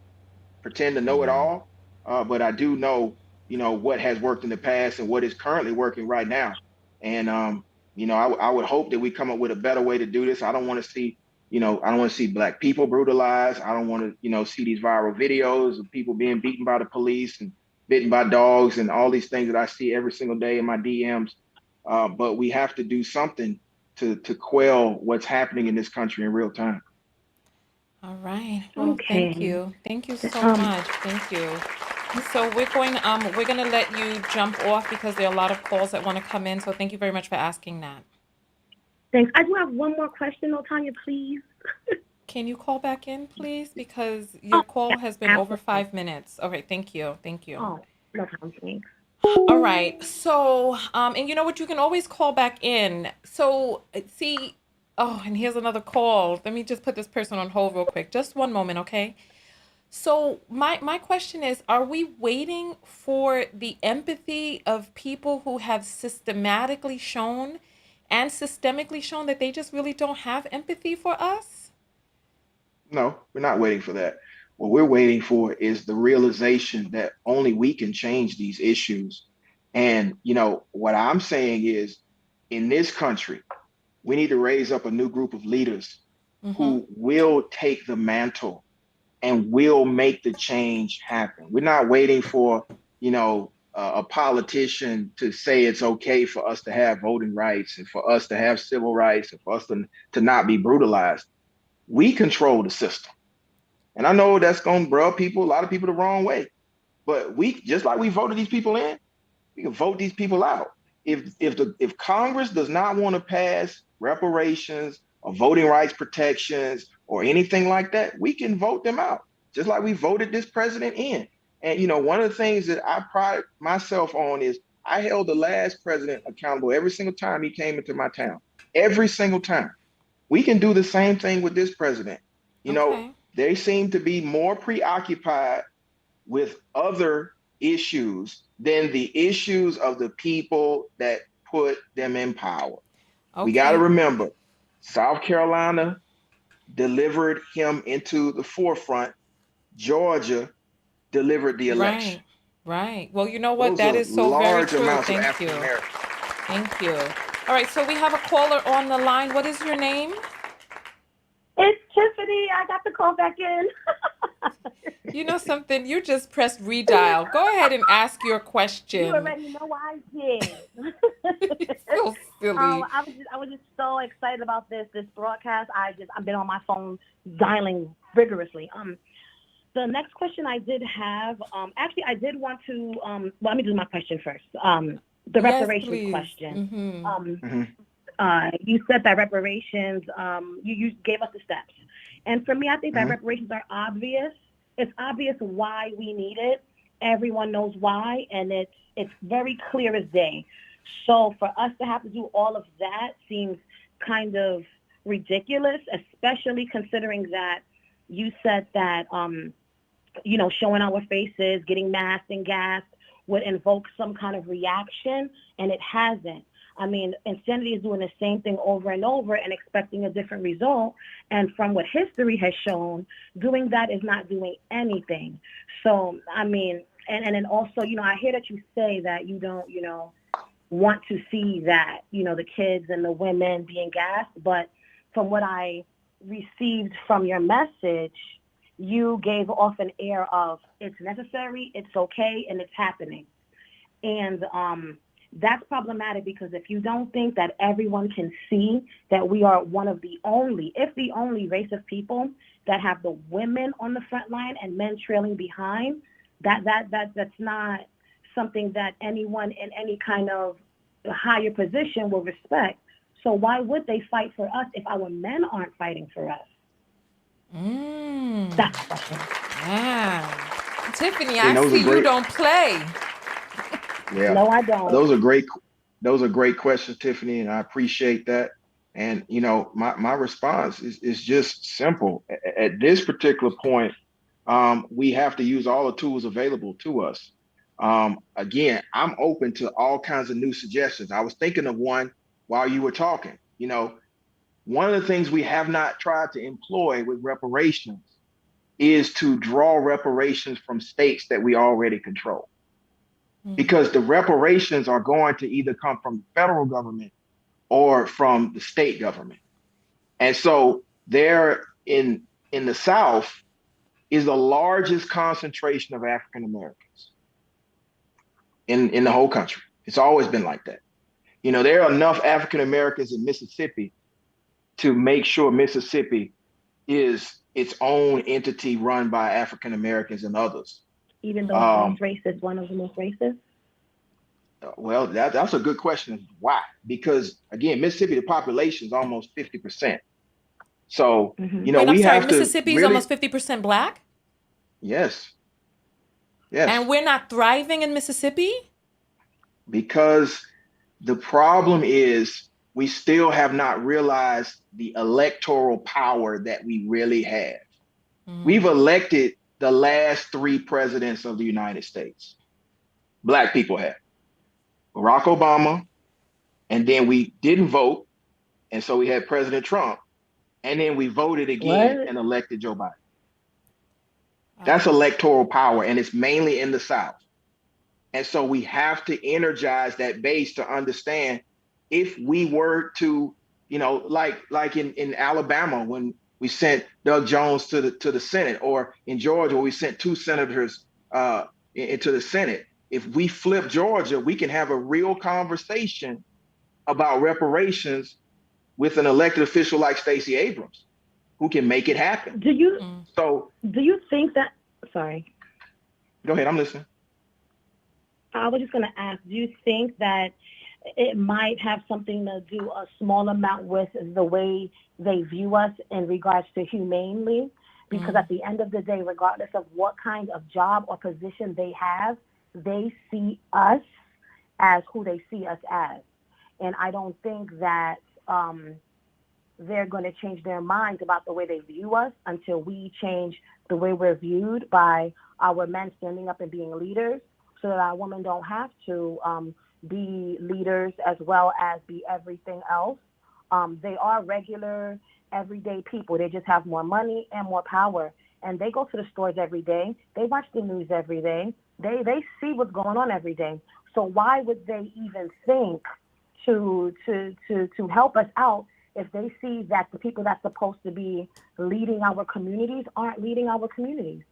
pretend to know it Mm-hmm. all, but I do know, what has worked in the past and what is currently working right now. And I would hope that we come up with a better way to do this. I don't want to see, I don't want to see Black people brutalized. I don't want to, see these viral videos of people being beaten by the police and bitten by dogs and all these things that I see every single day in my DMs. But we have to do something to quell what's happening in this country in real time. All right. Well, thank Okay. you. Thank you so Um, much. Thank you. So we're going to let you jump off because there are a lot of calls that want to come in. So thank you very much for asking that. Thanks. I do have one more question, though, Tanya, please. Can you call back in, please? Because Oh, your yeah, call has been over absolutely. 5 minutes. Okay, thank you. Thank you. Oh, no problem. Thanks. All right. So, and you know what? You can always call back in. So, see, oh, and here's another call. Let me just put this person on hold real quick. Just one moment, okay? So, my question is, are we waiting for the empathy of people who have systematically shown and systemically shown that they just really don't have empathy for us? No, we're not waiting for that. What we're waiting for is the realization that only we can change these issues. And, what I'm saying is in this country, we need to raise up a new group of leaders Mm-hmm. who will take the mantle and will make the change happen. We're not waiting for, a politician to say it's okay for us to have voting rights and for us to have civil rights and for us to not be brutalized. We control the system. And I know that's going to rub a lot of people the wrong way. But we, just like we voted these people in, we can vote these people out. If Congress does not want to pass reparations or voting rights protections or anything like that, we can vote them out, just like we voted this president in. And one of the things that I pride myself on is I held the last president accountable every single time he came into my town. Every single time. We can do the same thing with this president. Okay. They seem to be more preoccupied with other issues than the issues of the people that put them in power. We got to Okay. remember, South Carolina delivered him into the forefront. Georgia delivered the election. Right. Right. Well, you know what? Those That are is so very large true. amounts of Thank you. African Americans. Thank you. All right. So we have a caller on the line. What is your name? It's Tiffany. I got to call back in. You know something? You just pressed redial. Go ahead and ask your You question. already know I did. So silly. I was just so excited about this broadcast. I've been on my phone dialing vigorously. The next question I did have, actually, I did want to, well, let me do my question first. The reparations please. question. Mm-hmm. You said that reparations, you gave us the steps. And for me, I think that reparations are obvious. It's obvious why we need it. Everyone knows why, and it's very clear as day. So for us to have to do all of that seems kind of ridiculous, especially considering that you said that, showing our faces, getting masked and gassed would invoke some kind of reaction, and it hasn't. I mean, insanity is doing the same thing over and over and expecting a different result. And from what history has shown, doing that is not doing anything. So, I mean, and then also, I hear that you say that you don't, want to see that, the kids and the women being gassed. But from what I received from your message, you gave off an air of it's necessary, it's okay, and it's happening. And that's problematic, because if you don't think that everyone can see that we are one of the only, if the only race of people that have the women on the front line and men trailing behind, that's not something that anyone in any kind of higher position will respect. So why would they fight for us if our men aren't fighting for us? That's the question. Yeah. Tiffany, And I see you don't play. Yeah. No, I don't. Those are great questions, Tiffany, and I appreciate that. And my response is just simple. At this particular point, we have to use all the tools available to us. Again, I'm open to all kinds of new suggestions. I was thinking of one while you were talking. One of the things we have not tried to employ with reparations is to draw reparations from states that we already control. Because the reparations are going to either come from the federal government or from the state government. And so there in the South is the largest concentration of African Americans in the whole country. It's always been like that. There are enough African Americans in Mississippi to make sure Mississippi is its own entity run by African Americans and others. Even though it's the most racist, one of the most racist? Well, that's a good question. Why? Because again, Mississippi, the population is almost 50%. So, Wait, I'm we sorry, have to Mississippi is almost 50% Black? Yes. Yes. And we're not thriving in Mississippi? Because the problem is we still have not realized the electoral power that we really have. We've elected the last 3 presidents of the United States. Black people have. Barack Obama, and then we didn't vote, and so we had President Trump, and then we voted again and elected Joe Biden. That's electoral power, and it's mainly in the South. And so we have to energize that base to understand, if we were to, like in Alabama when we sent Doug Jones to the Senate, or in Georgia where we sent 2 senators into the Senate. If we flip Georgia, we can have a real conversation about reparations with an elected official like Stacey Abrams, who can make it happen. Do you think that, sorry. Go ahead, I'm listening. I was just going to ask, do you think that it might have something to do a small amount with the way they view us in regards to humanely? Because at the end of the day, regardless of what kind of job or position they have, they see us as who they see us as. And I don't think that they're going to change their minds about the way they view us until we change the way we're viewed by our men standing up and being leaders, so that our women don't have to be leaders as well as be everything else. They are regular, everyday people. They just have more money and more power. And they go to the stores every day. They watch the news every day. They see what's going on every day. So why would they even think to help us out if they see that the people that's supposed to be leading our communities aren't leading our communities?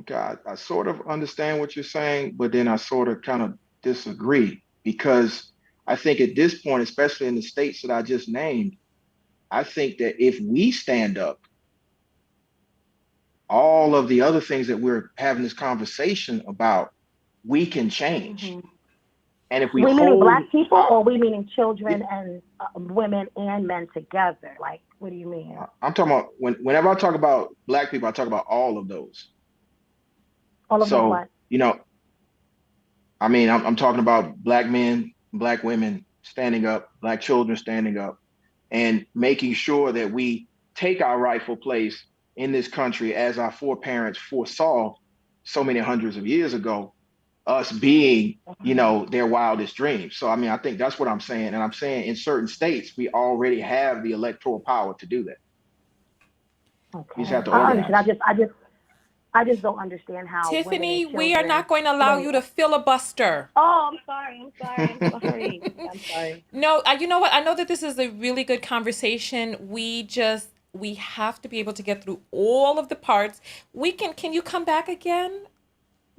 God, I sort of understand what you're saying, but then I sort of kind of disagree, because I think at this point, especially in the states that I just named, I think that if we stand up, all of the other things that we're having this conversation about, we can change. Mm-hmm. And if we We meaning hold, Black people, or we meaning children and women and men together? Like, what do you mean? I'm talking about whenever I talk about Black people, I talk about all of those. All of those So, what? I mean, I'm talking about Black men, Black women standing up, Black children standing up, and making sure that we take our rightful place in this country as our foreparents foresaw so many hundreds of years ago, us being, their wildest dreams. So, I mean, I think that's what I'm saying. And I'm saying in certain states, we already have the electoral power to do that. Okay. You just have to I organize. understand. I just don't understand how. Tiffany, women and we are not going to allow you to filibuster. Oh, I'm sorry. I'm sorry. No, you know what? I know that this is a really good conversation. We have to be able to get through all of the parts. Can you come back again,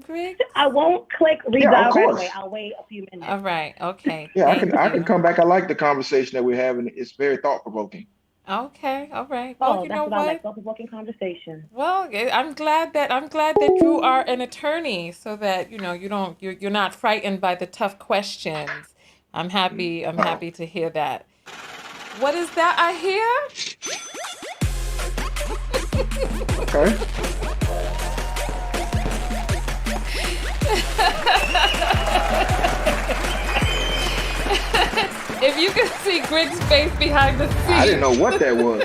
Griggs? I won't click redial right away. I'll wait a few minutes. All right. Okay. Yeah, I can come back. I like the conversation that we're having. It's very thought provoking. Okay. All right. Well, you know that's what I like, thought-provoking conversation. Well, I'm glad that you are an attorney, so that you're not frightened by the tough questions. I'm happy to hear that. What is that I hear? Okay. If you can see Griggs' face behind the scenes. I didn't know what that was.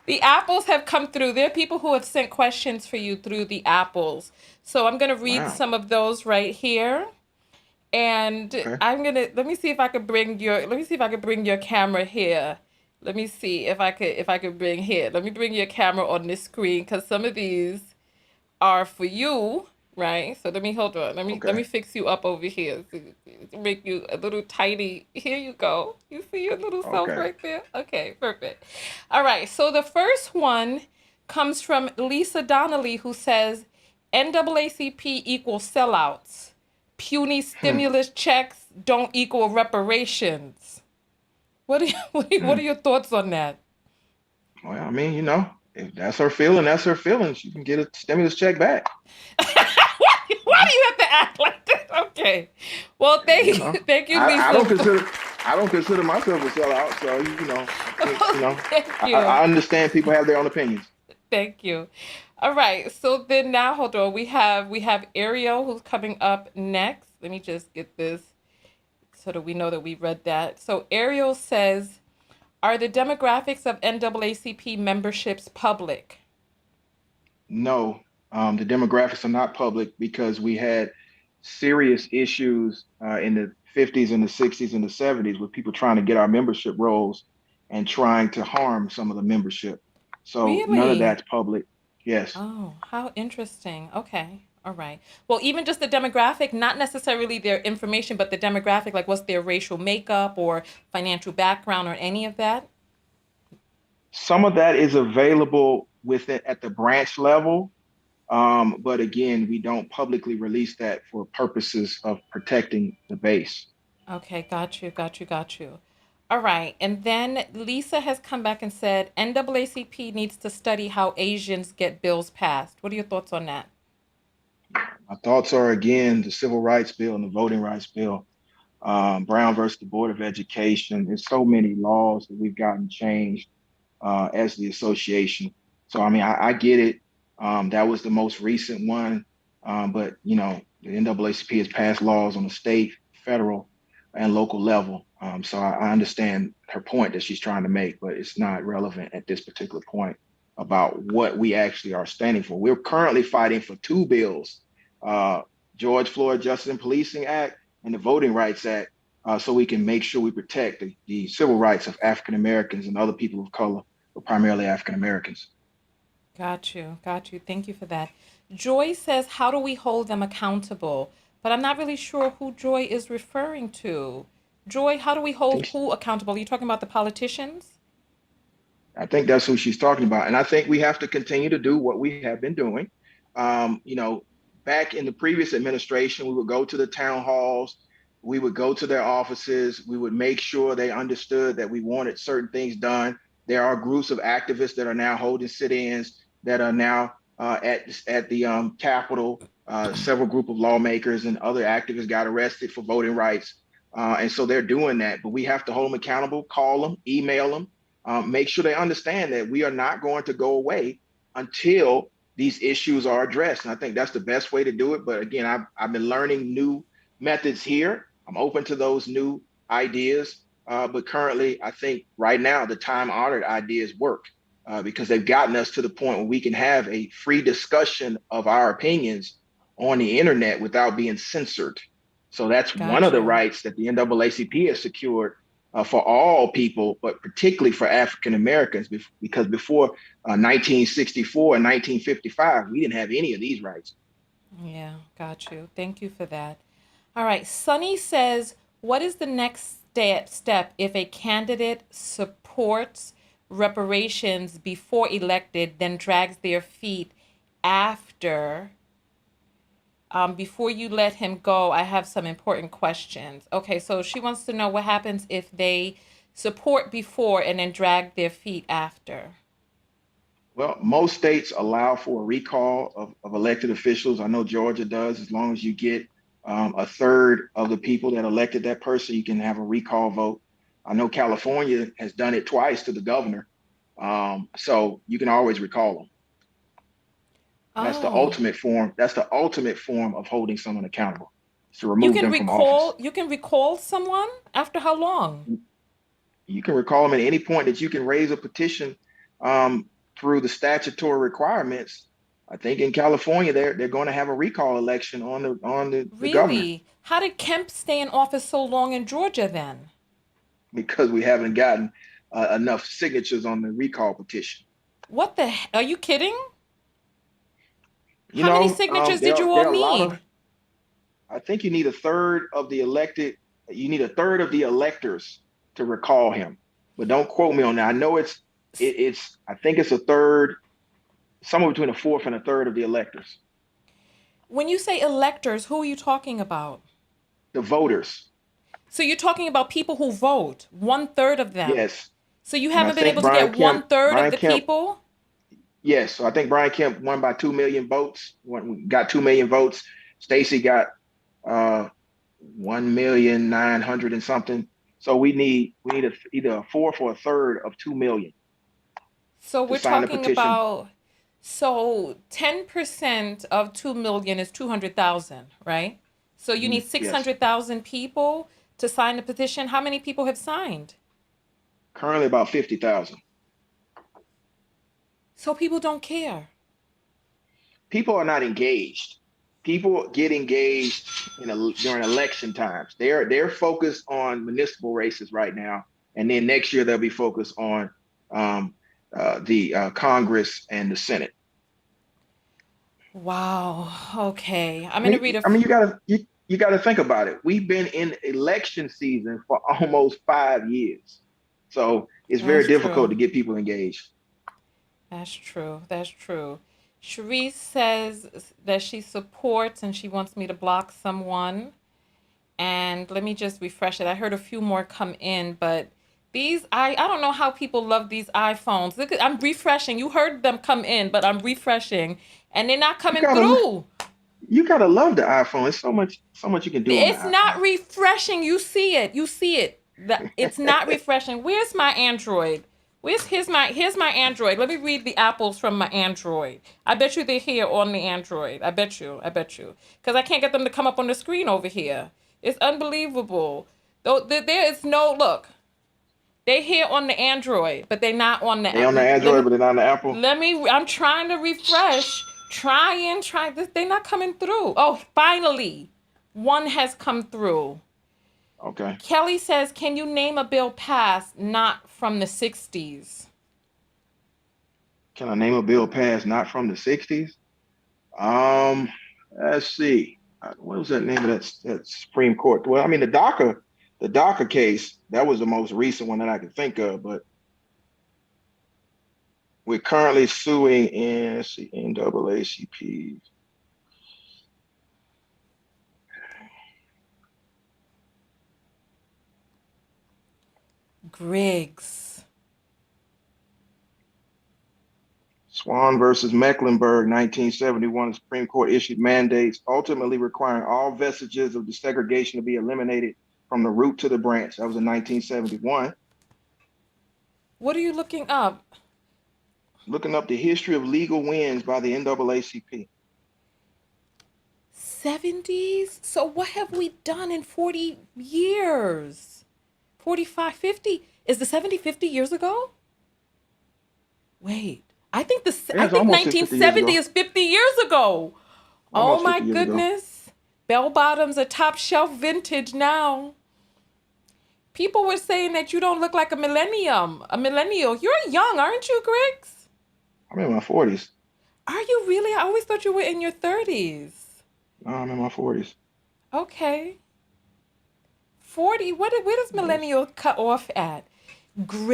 The apples have come through. There are people who have sent questions for you through the apples. So I'm going to read some of those right here. And let me see if I could bring your camera here. Let me see if I could bring here. Let me bring your camera on this screen, because some of these are for you, right? So hold on. Let me fix you up over here. To make you a little tiny. Here you go. You see your little self right there? Okay, perfect. All right. So the first one comes from Lisa Donnelly, who says NAACP equals sellouts. Puny stimulus checks don't equal reparations. What are your thoughts on that? Well, I mean, if that's her feeling, that's her feeling. She can get a stimulus check back. Why do you have to act like this? Okay. Well, thank you, Lisa. I don't consider myself a sellout, so Thank you. I understand people have their own opinions. Thank you. All right. So then now, hold on. We have Ariel, who's coming up next. Let me just get this so that we know that we read that. So Ariel says, are the demographics of NAACP memberships public? No, the demographics are not public because we had serious issues in the 50s and the 60s and the 70s with people trying to get our membership rolls and trying to harm some of the membership. So none of that's public. Yes. Oh, how interesting. Okay. All right. Well, even just the demographic, not necessarily their information, but the demographic, like what's their racial makeup or financial background or any of that? Some of that is available at the branch level. But again, we don't publicly release that for purposes of protecting the base. Okay, got you. All right. And then Lisa has come back and said NAACP needs to study how Asians get bills passed. What are your thoughts on that? My thoughts are, again, the Civil Rights Bill and the Voting Rights Bill, Brown versus the Board of Education. There's so many laws that we've gotten changed as the association. So, I mean, I get it. That was the most recent one. But, the NAACP has passed laws on the state, federal, and local level. So I understand her point that she's trying to make, but it's not relevant at this particular point about what we actually are standing for. We're currently fighting for two bills, George Floyd Justice and Policing Act and the Voting Rights Act, so we can make sure we protect the civil rights of African Americans and other people of color, but primarily African Americans. Got you. Thank you for that. Joy says, how do we hold them accountable? But I'm not really sure who Joy is referring to. Joy, how do we hold who accountable? Are you talking about the politicians? I think that's who she's talking about. And I think we have to continue to do what we have been doing. Back in the previous administration, we would go to the town halls We would go to their offices. We would make sure they understood that we wanted certain things done. There are groups of activists that are now holding sit-ins, that are now at the Capitol. Several group of lawmakers and other activists got arrested for voting rights. And so they're doing that, but we have to hold them accountable, call them, email them, make sure they understand that we are not going to go away until these issues are addressed. And I think that's the best way to do it. But again, I've been learning new methods here. I'm open to those new ideas. But currently, I think right now, the time honored ideas work because they've gotten us to the point where we can have a free discussion of our opinions on the internet without being censored. So that's one of the Gotcha. rights that the NAACP has secured for all people, but particularly for African Americans, because before 1964 and 1955, we didn't have any of these rights. Yeah, got you. Thank you for that. All right. Sunny says, what is the next step if a candidate supports reparations before elected, then drags their feet after? Before you let him go, I have some important questions. Okay, so she wants to know what happens if they support before and then drag their feet after. Well, most states allow for a recall of elected officials. I know Georgia does. As long as you get a third of the people that elected that person, you can have a recall vote. I know California has done it twice to the governor. So you can always recall them. That's the Oh, ultimate form. That's the ultimate form of holding someone accountable, is to remove them from office. you can recall someone after how long? You can recall them at any point that you can raise a petition through the statutory requirements. I think in California they're going to have a recall election on the governor Really? How did Kemp stay in office so long in Georgia then? because we haven't gotten enough signatures on the recall petition. What the Are you kidding? You How many know, signatures did you there all are a lot of. need? I think you need a third of the elected. You need a third of the electors to recall him, but don't quote me on that. I know it's. I think it's a third, somewhere between a fourth and a third of the electors, When you say electors, who are you talking about? the voters. So you're talking about people who vote, one third of them. Yes, So you and I haven't been think able to get one third of Brian the Kemp. people? Yes, so I think Brian Kemp won by 2 million votes. Got 2 million votes. Stacey got 1,900,000 and something. So we need either a fourth or a third of 2 million So to we're sign the talking petition. about, so 10% of 2 million is 200,000, right? So you need Yes, 600,000 people to sign the petition. How many people have signed? currently about 50,000. So people don't care. People are not engaged. People get engaged during election times. They're focused on municipal races right now, and then next year they'll be focused on um, the Congress and the Senate. Wow. Okay. I'm going to read a I mean, you gotta think about it. We've been in election season for almost 5 years, so it's very That's difficult true. to get people engaged. That's true. That's true. Cherise says that she supports and she wants me to block someone. And let me just refresh it. I heard a few more come in, but I don't know how people love these iPhones. Look, I'm refreshing. You heard them come in, but I'm refreshing and they're not You coming gotta through. you gotta love the iPhone. It's so much you can do on the It's not iPhone. refreshing. You see it. You see it. It's not refreshing. Where's my Android? Here's my Android. Let me read the apples from my Android. I bet you they're here on the Android. I bet you. I bet you. Because I can't get them to come up on the screen over here. It's unbelievable. Though there is no look. They're here on the Android, but they're not on They on the the. Android, but they're not on the Apple. Let me. I'm trying to refresh. Try this. They're not coming through. Oh, finally, one has come through. Okay. Kelly says, "Can you name a bill passed not from the '60s?" Can I name a bill passed not from the 60s? Um, let's see. What was that name of that Supreme Court? Well, I mean the DACA case, that was the most recent one that I can think of, but we're currently suing in, let's see, NAACP. Griggs. Swan versus Mecklenburg, 1971, the Supreme Court issued mandates ultimately requiring all vestiges of desegregation to be eliminated from the root to the branch. That was in 1971. What are you looking up? Looking up the history of legal wins by the NAACP. 70s? So what have we done in 40 years? 45, 50? Is the 70 50 years ago? Wait. I think Yeah, it's almost 50 years 1970 ago. is 50 years ago. Oh Almost my 50 years ago. goodness. Bell bottoms are top shelf vintage now. People were saying that you don't look like a millennial. You're young, aren't you, Griggs? I'm in my 40s. Are you really? I always thought you were in your 30s. No, I'm in my 40s. Okay. 40. Where does Yes. millennial cut off at?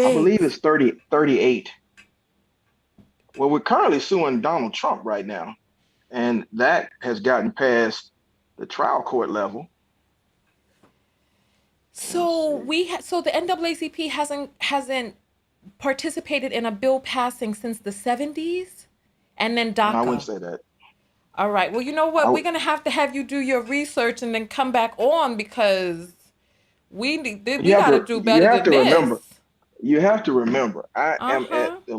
I believe Griggs. it's 38. Well, we're currently suing Donald Trump right now, and that has gotten past the trial court level. So the NAACP hasn't participated in a bill passing since the 70s, and then No, I wouldn't DACA. say that. All right. Well, you know I what? We're would, gonna have you do your research and then come back on because we you have gotta to do you better have than to remember. this. You have to remember. I Uh am at huh. the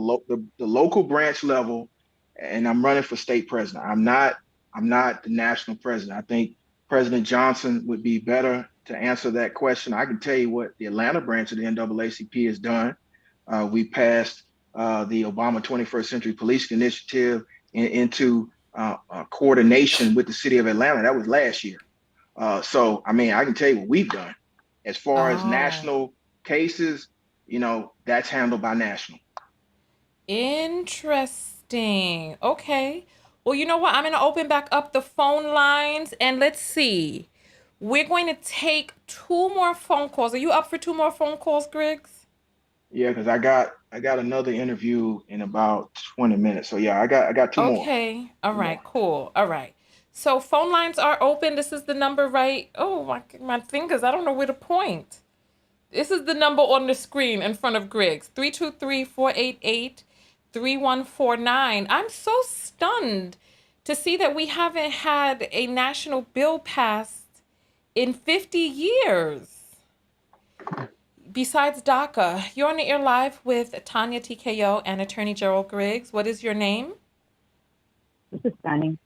local branch level, and I'm running for state president. I'm not the national president. I think President Johnson would be better to answer that question. I can tell you what the Atlanta branch of the NAACP has done. We passed the Obama 21st Century Police Initiative into coordination with the city of Atlanta. That was last year. So, I mean, I can tell you what we've done. As far as Oh, national cases, that's handled by national. interesting. Okay. Well, you know what? I'm gonna open back up the phone lines and let's see. We're going to take two more phone calls. Are you up for two more phone calls, Griggs? Yeah, because I got another interview in about 20 minutes. So yeah, I got two more. Okay. All Two more. right. Cool. All right. So phone lines are open. This is the number, right? Oh, my fingers. I don't know where to point. This is the number on the screen in front of Griggs. 323-488-3149. I'm so stunned to see that we haven't had a national bill passed in 50 years. Besides DACA, you're on the air live with Tanya TKO and attorney Gerald Griggs. What is your name? This is Sunny.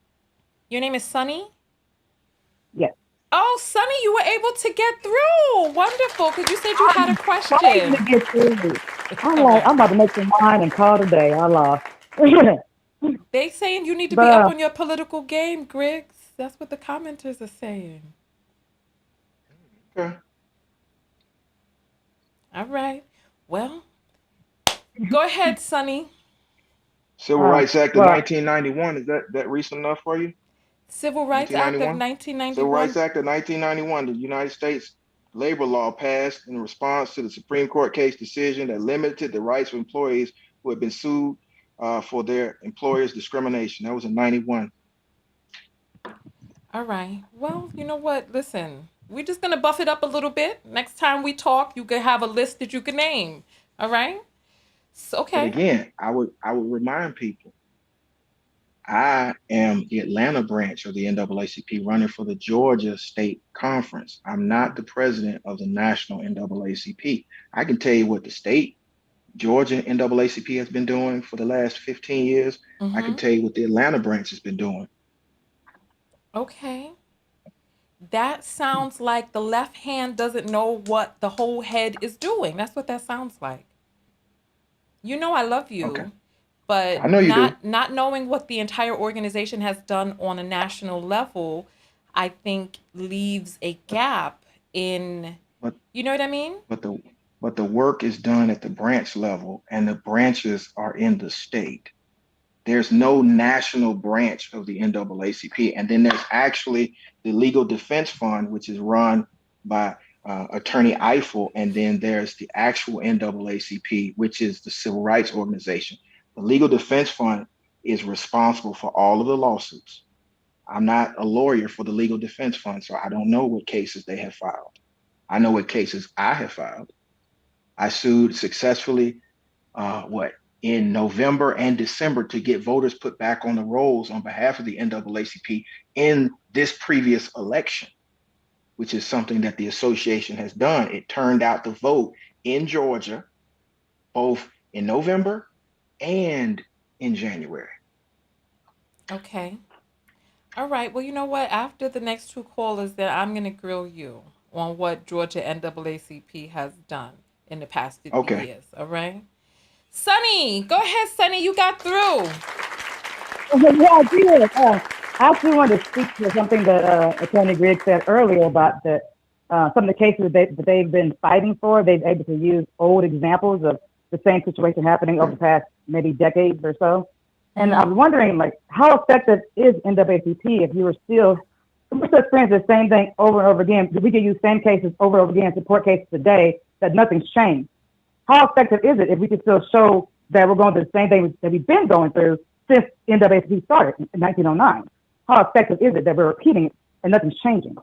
Your name is Sunny? Yes. Oh, Sunny, you were able to get through. Wonderful, because you said you had a I'm fighting to question. get through. I'm All like, right. I'm about to make some wine and call today. I lost. They saying you need to but be up on your political game, Griggs. That's what the commenters are saying. Okay. All right. Well, go ahead, Sunny. Civil Rights Act of well, 1991, is that recent enough for you? Civil Rights Act of 1991? Civil Rights 1991. Act of 1991, the United States labor law passed in response to the Supreme Court case decision that limited the rights of employees who had been sued for their employers' discrimination. That was in 91. All right. Well, you know what? Listen, we're just going to buff it up a little bit. Next time we talk, you can have a list that you can name. All right? So, But okay. again, I would remind people, I am the Atlanta branch of the NAACP running for the Georgia State Conference. I'm not the president of the national NAACP. I can tell you what the state Georgia NAACP has been doing for the last 15 years. I can Mm-hmm. tell you what the Atlanta branch has been doing. Okay. That sounds like the left hand doesn't know what the whole head is doing. That's what that sounds like. You know I love Okay. you, I but know you do. not knowing what the entire organization has done on a national level, I think leaves a gap in, But you know what I mean? but the but the work is done at the branch level and the branches are in the state. There's no national branch of the NAACP. And then there's actually the Legal Defense Fund, which is run by Attorney Eiffel. And then there's the actual NAACP, which is the civil rights organization. The Legal Defense Fund is responsible for all of the lawsuits. I'm not a lawyer for the Legal Defense Fund, so I don't know what cases they have filed. I know what cases I have filed. I sued successfully, in November and December to get voters put back on the rolls on behalf of the NAACP in this previous election, which is something that the association has done. It turned out the vote in Georgia, both in November and in January. Okay. All right. Well, you know what? After the next two callers, then I'm going to grill you on what Georgia NAACP has done in the past 50 Okay. years. All right. Sonny, go ahead, Sonny. You got through. Yeah, I did. I actually wanted to speak to something that Attorney Griggs said earlier about some of the cases that they've been fighting for. They've been able to use old examples of the same situation happening over the past maybe decades or so. And I was wondering, like, how effective is NAACP if we're still experiencing the same thing over and over again? We can use same cases over and over again, support cases today, that nothing's changed. How effective is it if we can still show that we're going through the same thing that we've been going through since NAACP started in 1909? How effective is it that we're repeating it and nothing's changing?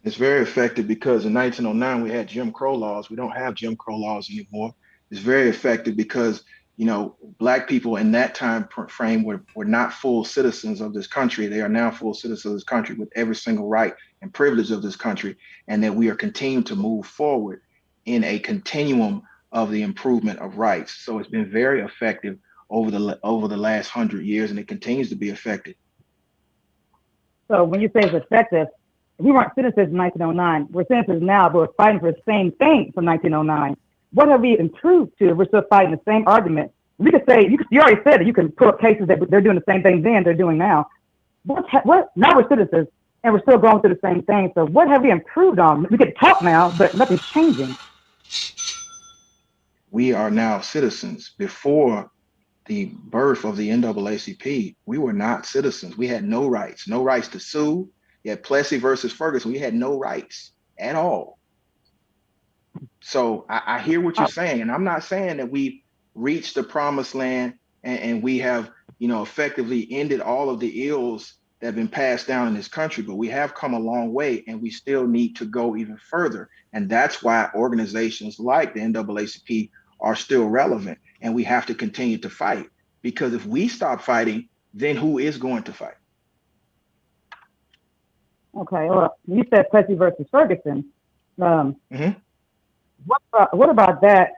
It's very effective because in 1909 we had Jim Crow laws. We don't have Jim Crow laws anymore. It's very effective because, Black people in that time frame were not full citizens of this country. They are now full citizens of this country with every single right and privilege of this country, and that we are continuing to move forward in a continuum of the improvement of rights. So it's been very effective over the last 100 years, and it continues to be effective. So when you say it's effective, if we weren't citizens in 1909, we're citizens now, but we're fighting for the same thing from 1909. What have we improved to if we're still fighting the same argument? We could say, you already said that you can pull up cases that they're doing the same thing then they're doing now. Now we're citizens and we're still going through the same thing. So what have we improved on? We can talk now, but nothing's changing. We are now citizens. Before the birth of the NAACP, we were not citizens. We had no rights to sue. You had Plessy versus Ferguson. We had no rights at all. So I hear what you're saying, and I'm not saying that we reached the promised land and we have, effectively ended all of the ills that have been passed down in this country, but we have come a long way and we still need to go even further. And that's why organizations like the NAACP are still relevant, and we have to continue to fight, because if we stop fighting, then who is going to fight? Okay, well, you said Plessy versus Ferguson. What about that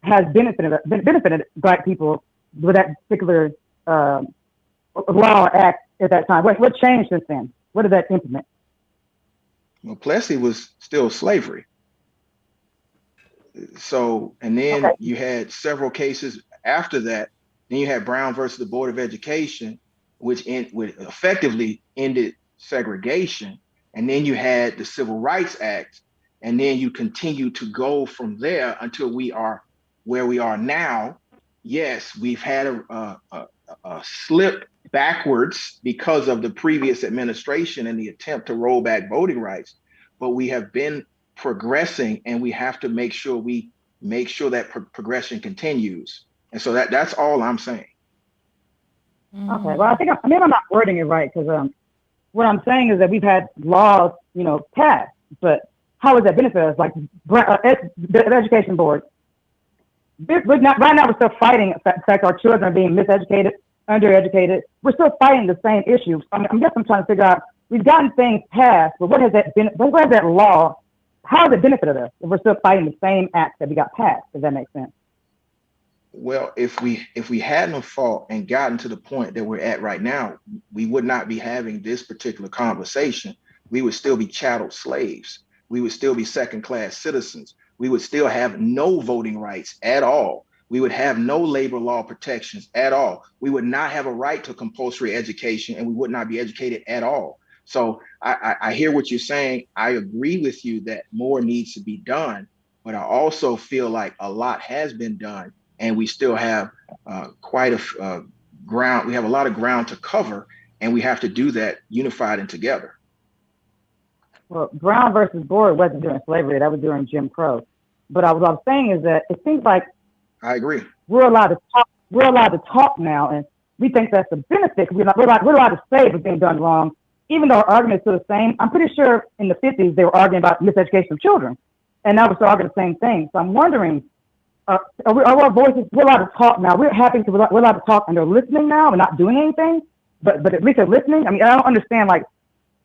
has benefited Black people with that particular law or act at that time? What changed since then? What did that implement? Well, Plessy was still slavery. So, and then you had several cases after that. Then you had Brown versus the Board of Education, which effectively ended segregation. And then you had the Civil Rights Act. And then you continue to go from there until we are where we are now. Yes, we've had a slip backwards because of the previous administration and the attempt to roll back voting rights, but we have been progressing, and we have to make sure that progression continues. And so that's all I'm saying. Okay, well, I think I'm not wording it right, because what I'm saying is that we've had laws, passed, but how does that benefit us? Like the education board, right now we're still fighting the fact our children are being miseducated, undereducated. We're still fighting the same issues. I'm trying to figure out, we've gotten things passed, but what has that law, how has it benefited us if we're still fighting the same acts that we got passed? Does that make sense? Well, if we hadn't fought and gotten to the point that we're at right now, we would not be having this particular conversation. We would still be chattel slaves. We would still be second-class citizens. We would still have no voting rights at all. We would have no labor law protections at all. We would not have a right to compulsory education, and we would not be educated at all. So I hear what you're saying. I agree with you that more needs to be done, but I also feel like a lot has been done, and we still have quite a ground. We have a lot of ground to cover, and we have to do that unified and together. Well, Brown versus Board wasn't during slavery; that was during Jim Crow. But what I'm saying is that it seems like I agree. We're allowed to talk. We're allowed to talk now, and we think that's a benefit. We're allowed to say if it's being done wrong, even though our argument is still the same. I'm pretty sure in the 50s they were arguing about miseducation of children. and now we're still arguing the same thing. So I'm wondering, are our voices, we're allowed to talk now. We're happy to, we're allowed to talk, and they're listening now and not doing anything, but at least they're listening. I mean, I don't understand, like,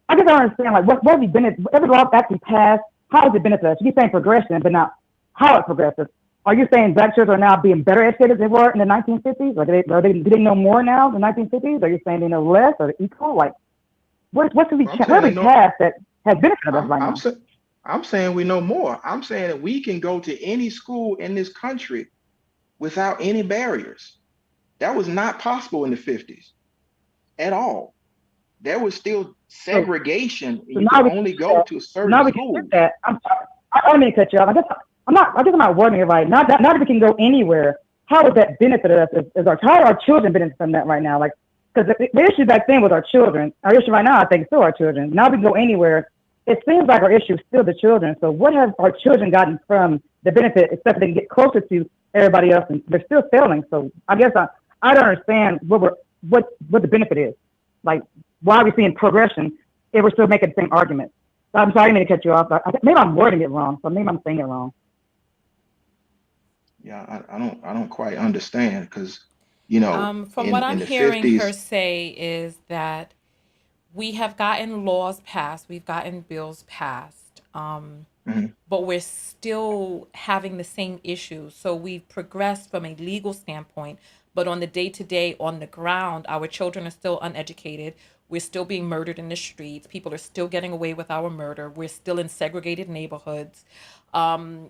I just don't understand, like, what have you been, every law actually passed, how has it benefit us? You keep saying progression, but not how it progresses. Are you saying Black children are now being better educated than they were in the 1950s? Or do they know more now in the 1950s? Are you saying they know less or equal? Like, what have we passed that has benefited us right now? I'm saying we know more. I'm saying that we can go to any school in this country without any barriers. That was not possible in the 50s at all. There was still segregation. You could only go to a certain school. Get that. I'm sorry. I don't mean to cut you off. I guess I'm not wording it right. Not that we can go anywhere. How would that benefit us? How are our children benefit from that right now? Like, because the issue back then was our children. Our issue right now, I think, is still our children. Now we can go anywhere. It seems like our issue is still the children. So what have our children gotten from the benefit, except for they can get closer to everybody else, and they're still failing. So I guess I don't understand what the benefit is. Like, why are we seeing progression if we're still making the same argument? So I'm sorry, I didn't mean to cut you off. Maybe I'm wording it wrong. So maybe I'm saying it wrong. Yeah, I don't quite understand, because, you know, from what I'm hearing her say is that we have gotten laws passed, we've gotten bills passed, but we're still having the same issues. So we've progressed from a legal standpoint, but on the day-to-day, on the ground, our children are still uneducated. We're still being murdered in the streets. People are still getting away with our murder. We're still in segregated neighborhoods.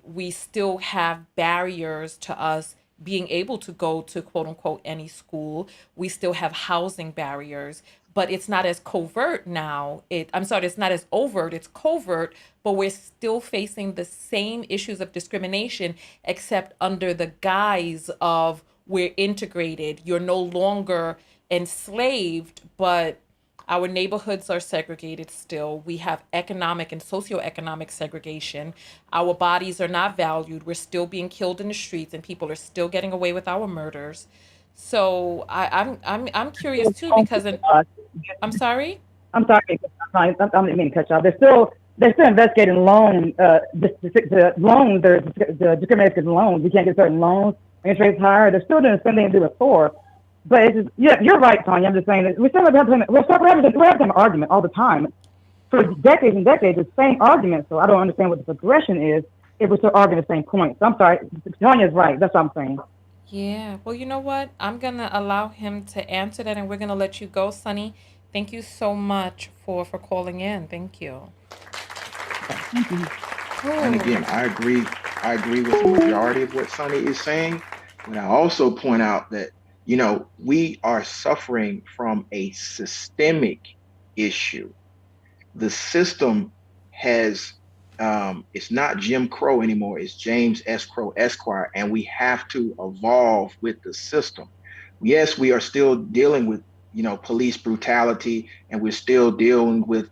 We still have barriers to us being able to go to quote unquote any school. We still have housing barriers, but it's not as covert now. It's not as overt, it's covert, but we're still facing the same issues of discrimination, except under the guise of we're integrated. You're no longer enslaved, but our neighborhoods are segregated still. We have economic and socioeconomic segregation. Our bodies are not valued. We're still being killed in the streets, and people are still getting away with our murders. So I'm curious too, because I'm sorry. I'm sorry. I didn't mean to cut you off. They're still investigating loan. The loans, the discrimination loans. We can't get certain loans. Interest rates higher. They're still doing the same thing they did before. But it's just, yeah, you're right, Tanya. I'm just saying that we're having an argument all the time. For decades and decades, it's the same argument. So I don't understand what the progression is if we're still arguing the same point. So I'm sorry. Tanya's right. That's what I'm saying. Yeah. Well, you know what? I'm going to allow him to answer that, and we're going to let you go, Sonny. Thank you so much for calling in. Thank you. Thank you. And again, I agree with the majority of what Sonny is saying. But I also point out that, you know, we are suffering from a systemic issue. The system has, it's not Jim Crow anymore, it's James S. Crow Esquire, and we have to evolve with the system. Yes, we are still dealing with, you know, police brutality, and we're still dealing with,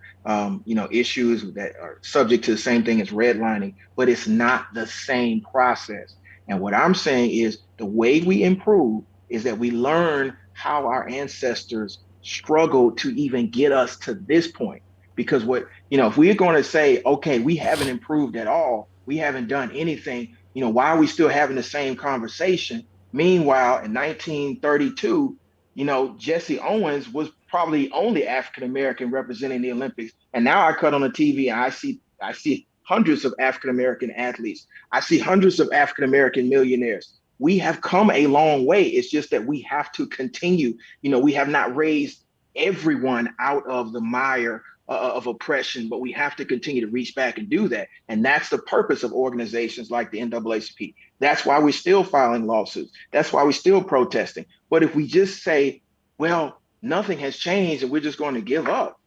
you know, issues that are subject to the same thing as redlining, but it's not the same process. And what I'm saying is the way we improve is that we learn how our ancestors struggled to even get us to this point. Because if we're going to say, okay, we haven't improved at all, we haven't done anything, you know, why are we still having the same conversation? Meanwhile, in 1932, you know, Jesse Owens was probably only African-American representing the Olympics. And now I cut on the TV and I see hundreds of African-American athletes. I see hundreds of African-American millionaires. We have come a long way. It's just that we have to continue. You know, we have not raised everyone out of the mire of oppression, but we have to continue to reach back and do that. And that's the purpose of organizations like the NAACP. That's why we're still filing lawsuits. That's why we're still protesting. But if we just say, well, nothing has changed and we're just going to give up,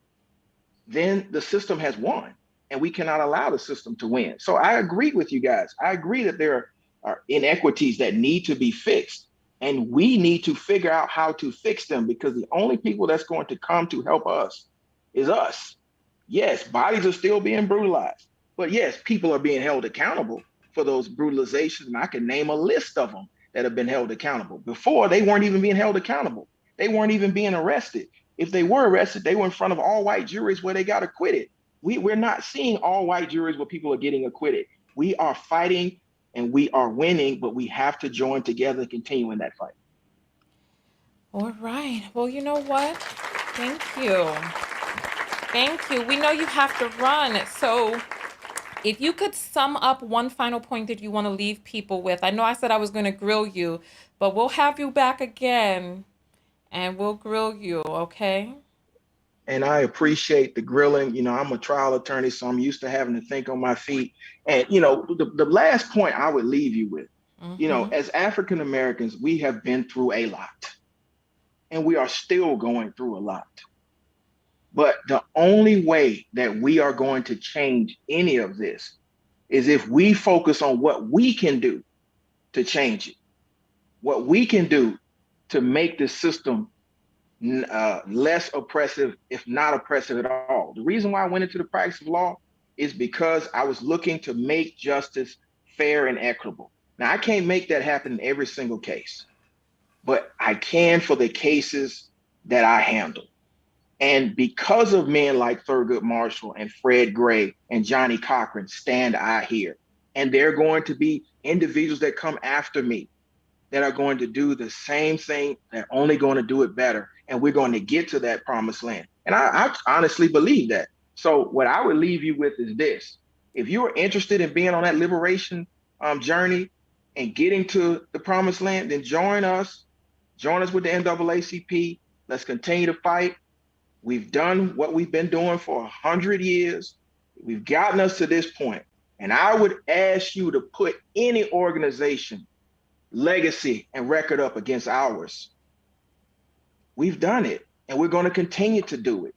then the system has won, and we cannot allow the system to win. So I agree with you guys. I agree that there are inequities that need to be fixed, and we need to figure out how to fix them, because the only people that's going to come to help us is us. Yes, bodies are still being brutalized, but yes, people are being held accountable for those brutalizations, and I can name a list of them that have been held accountable. Before, they weren't even being held accountable. They weren't even being arrested. If they were arrested, they were in front of all white juries where they got acquitted. We're not seeing all white juries where people are getting acquitted. We are fighting and we are winning, but we have to join together and continue in that fight. All right. Well, you know what? Thank you. Thank you. We know you have to run. So if you could sum up one final point that you want to leave people with. I know I said I was going to grill you, but we'll have you back again and we'll grill you, okay? And I appreciate the grilling. You know, I'm a trial attorney, so I'm used to having to think on my feet. And, you know, the last point I would leave you with, you know, Mm-hmm. as African Americans, we have been through a lot and we are still going through a lot. But the only way that we are going to change any of this is if we focus on what we can do to change it, what we can do to make the system less oppressive, if not oppressive at all. The reason why I went into the practice of law is because I was looking to make justice fair and equitable. Now, I can't make that happen in every single case, but I can for the cases that I handle. And because of men like Thurgood Marshall and Fred Gray and Johnny Cochran, stand I here. And there are going to be individuals that come after me that are going to do the same thing. They're only going to do it better. And we're going to get to that promised land. And I honestly believe that. So what I would leave you with is this. If you are interested in being on that liberation journey and getting to the promised land, then join us. Join us with the NAACP. Let's continue to fight. We've done what we've been doing for 100 years. We've gotten us to this point. And I would ask you to put any organization legacy and record up against ours. We've done it and we're going to continue to do it.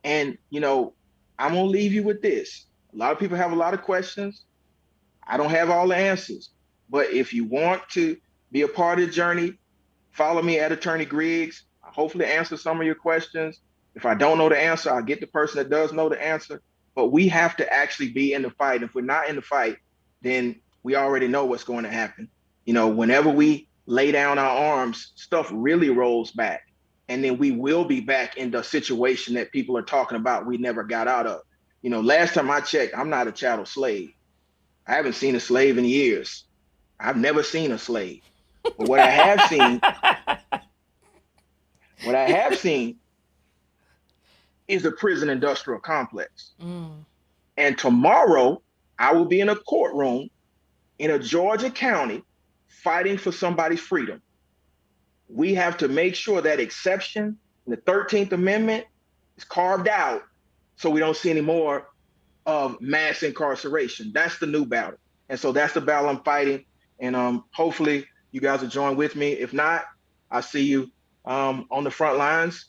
And, you know, I'm going to leave you with this. A lot of people have a lot of questions. I don't have all the answers, but if you want to be a part of the journey, follow me at Attorney Griggs. I'll hopefully answer some of your questions. If I don't know the answer, I'll get the person that does know the answer. But we have to actually be in the fight. If we're not in the fight, then we already know what's going to happen. You know, whenever we lay down our arms, stuff really rolls back. And then we will be back in the situation that people are talking about we never got out of. You know, last time I checked, I'm not a chattel slave. I haven't seen a slave in years. I've never seen a slave. But what I have seen is the prison industrial complex. Mm. And tomorrow I will be in a courtroom in a Georgia county fighting for somebody's freedom. We have to make sure that exception in the 13th Amendment is carved out so we don't see any more of mass incarceration. That's the new battle. And so that's the battle I'm fighting. And hopefully you guys will join with me. If not, I'll see you on the front lines,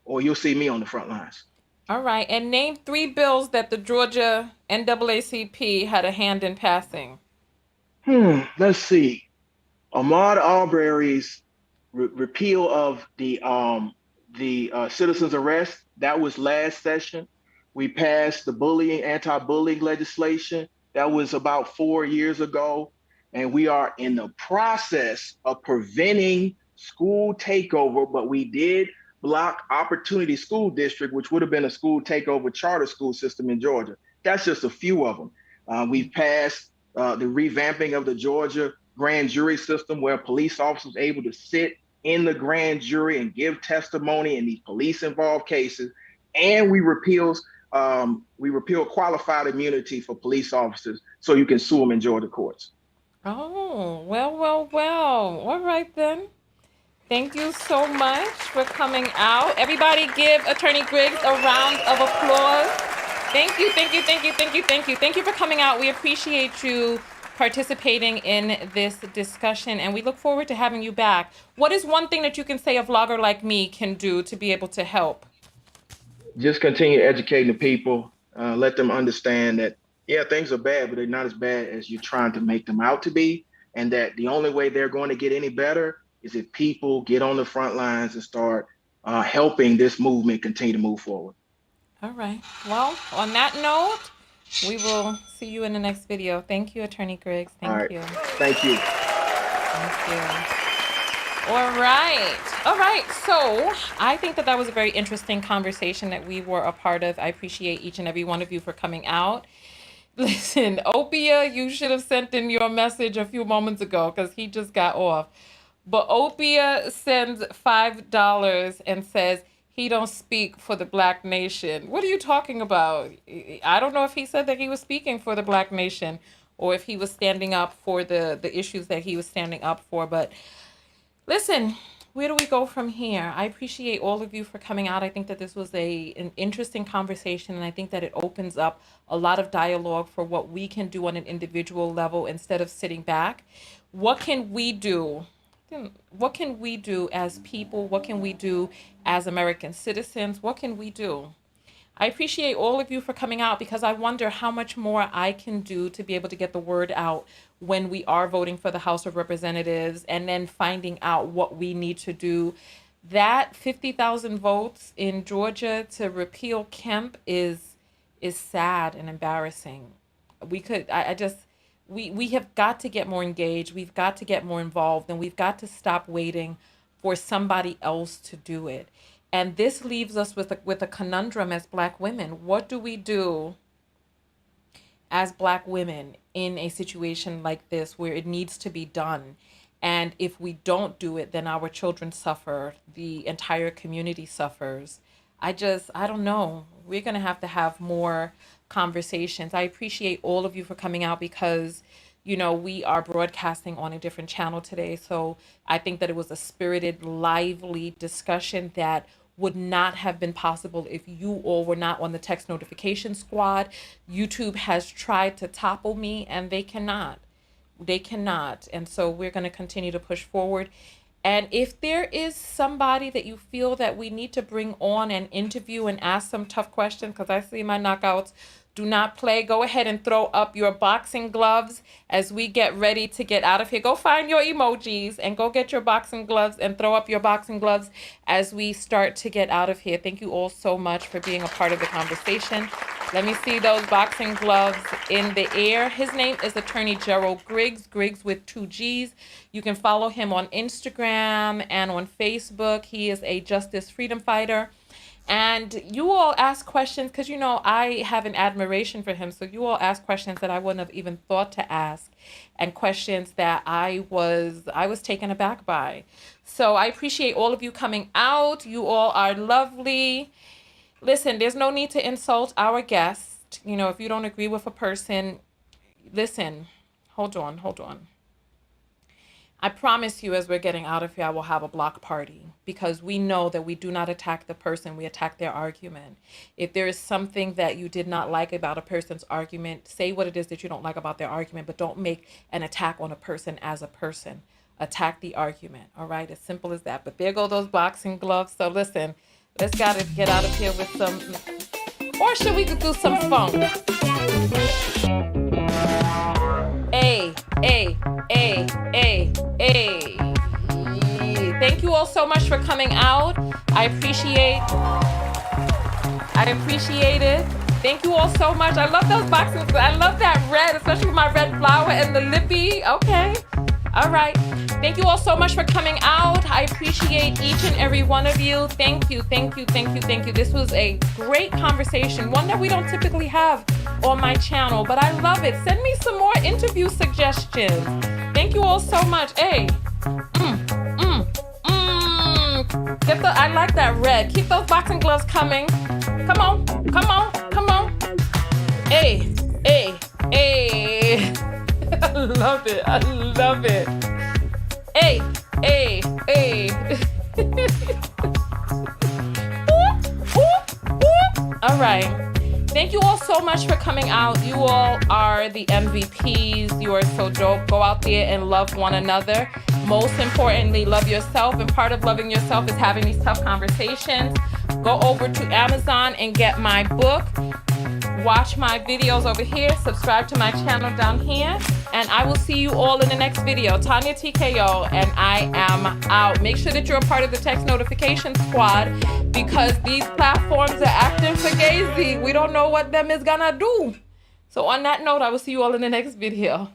or you'll see me on the front lines. All right. And name 3 bills that the Georgia NAACP had a hand in passing. Let's see. Ahmaud Arbery's repeal of the citizen's arrest, that was last session. We passed the anti-bullying legislation. That was about 4 years ago. And we are in the process of preventing school takeover, but we did block Opportunity School District, which would have been a school takeover charter school system in Georgia. That's just a few of them. We've passed the revamping of the Georgia grand jury system, where police officers are able to sit in the grand jury and give testimony in these police-involved cases. And we repeal qualified immunity for police officers, so you can sue them in Georgia courts. Oh, well. All right, then. Thank you so much for coming out. Everybody give Attorney Griggs a round of applause. Thank you. Thank you for coming out. We appreciate you participating in this discussion, and we look forward to having you back. What is one thing that you can say a vlogger like me can do to be able to help? Just continue educating the people. Let them understand that, yeah, things are bad, but they're not as bad as you're trying to make them out to be. And that the only way they're going to get any better is if people get on the front lines and start helping this movement continue to move forward. All right. Well, on that note, we will see you in the next video. Thank you, Attorney Griggs. Thank you. Thank you. Thank you. All right. So I think that was a very interesting conversation that we were a part of. I appreciate each and every one of you for coming out. Listen, Opia, you should have sent in your message a few moments ago because he just got off. But Opia sends $5 and says he don't speak for the Black nation. What are you talking about? I don't know if he said that he was speaking for the Black nation or if he was standing up for the issues that he was standing up for. But listen, where do we go from here? I appreciate all of you for coming out. I think that this was an interesting conversation, and I think that it opens up a lot of dialogue for what we can do on an individual level instead of sitting back. What can we do? What can we do as people? What can we do as American citizens? What can we do? I appreciate all of you for coming out because I wonder how much more I can do to be able to get the word out when we are voting for the House of Representatives and then finding out what we need to do. That 50,000 votes in Georgia to repeal Kemp is sad and embarrassing. We have got to get more engaged. We've got to get more involved, and we've got to stop waiting for somebody else to do it. And this leaves us with a conundrum as Black women. What do we do as Black women in a situation like this where it needs to be done? And if we don't do it, then our children suffer. The entire community suffers. I don't know. We're going to have more conversations. I appreciate all of you for coming out because, we are broadcasting on a different channel today. So I think that it was a spirited, lively discussion that would not have been possible if you all were not on the text notification squad. YouTube has tried to topple me and they cannot. And so we're going to continue to push forward. And if there is somebody that you feel that we need to bring on and interview and ask some tough questions, because I see my knockouts do not play, go ahead and throw up your boxing gloves as we get ready to get out of here. Go find your emojis and go get your boxing gloves and throw up your boxing gloves as we start to get out of here. Thank you all so much for being a part of the conversation. Let me see those boxing gloves in the air. His name is Attorney Gerald Griggs, Griggs with 2 G's. You can follow him on Instagram and on Facebook. He is a justice freedom fighter. And you all ask questions because, I have an admiration for him. So you all ask questions that I wouldn't have even thought to ask and questions that I was taken aback by. So I appreciate all of you coming out. You all are lovely. Listen, there's no need to insult our guest. If you don't agree with a person, listen, hold on. I promise you, as we're getting out of here, I will have a block party because we know that we do not attack the person, we attack their argument. If there is something that you did not like about a person's argument, say what it is that you don't like about their argument, but don't make an attack on a person as a person. Attack the argument, all right? As simple as that. But there go those boxing gloves. So listen, let's gotta get out of here with some, or should we do some funk? Hey. Thank you all so much for coming out. I appreciate it. Thank you all so much. I love those boxes. I love that red, especially with my red flower and the lippy. Okay. All right. Thank you all so much for coming out. I appreciate each and every one of you. Thank you. This was a great conversation, one that we don't typically have on my channel, but I love it. Send me some more interview suggestions. Thank you all so much. Hey. I like that red. Keep those boxing gloves coming. Come on. Hey. I love it. Hey. All right. Thank you all so much for coming out. You all are the MVPs. You are so dope. Go out there and love one another. Most importantly, love yourself. And part of loving yourself is having these tough conversations. Go over to Amazon and get my book. Watch my videos over here. Subscribe to my channel down here. And I will see you all in the next video. Tanya TKO, and I am out. Make sure that you're a part of the text notification squad because these platforms are acting fugazi. We don't know what them is gonna do. So on that note, I will see you all in the next video.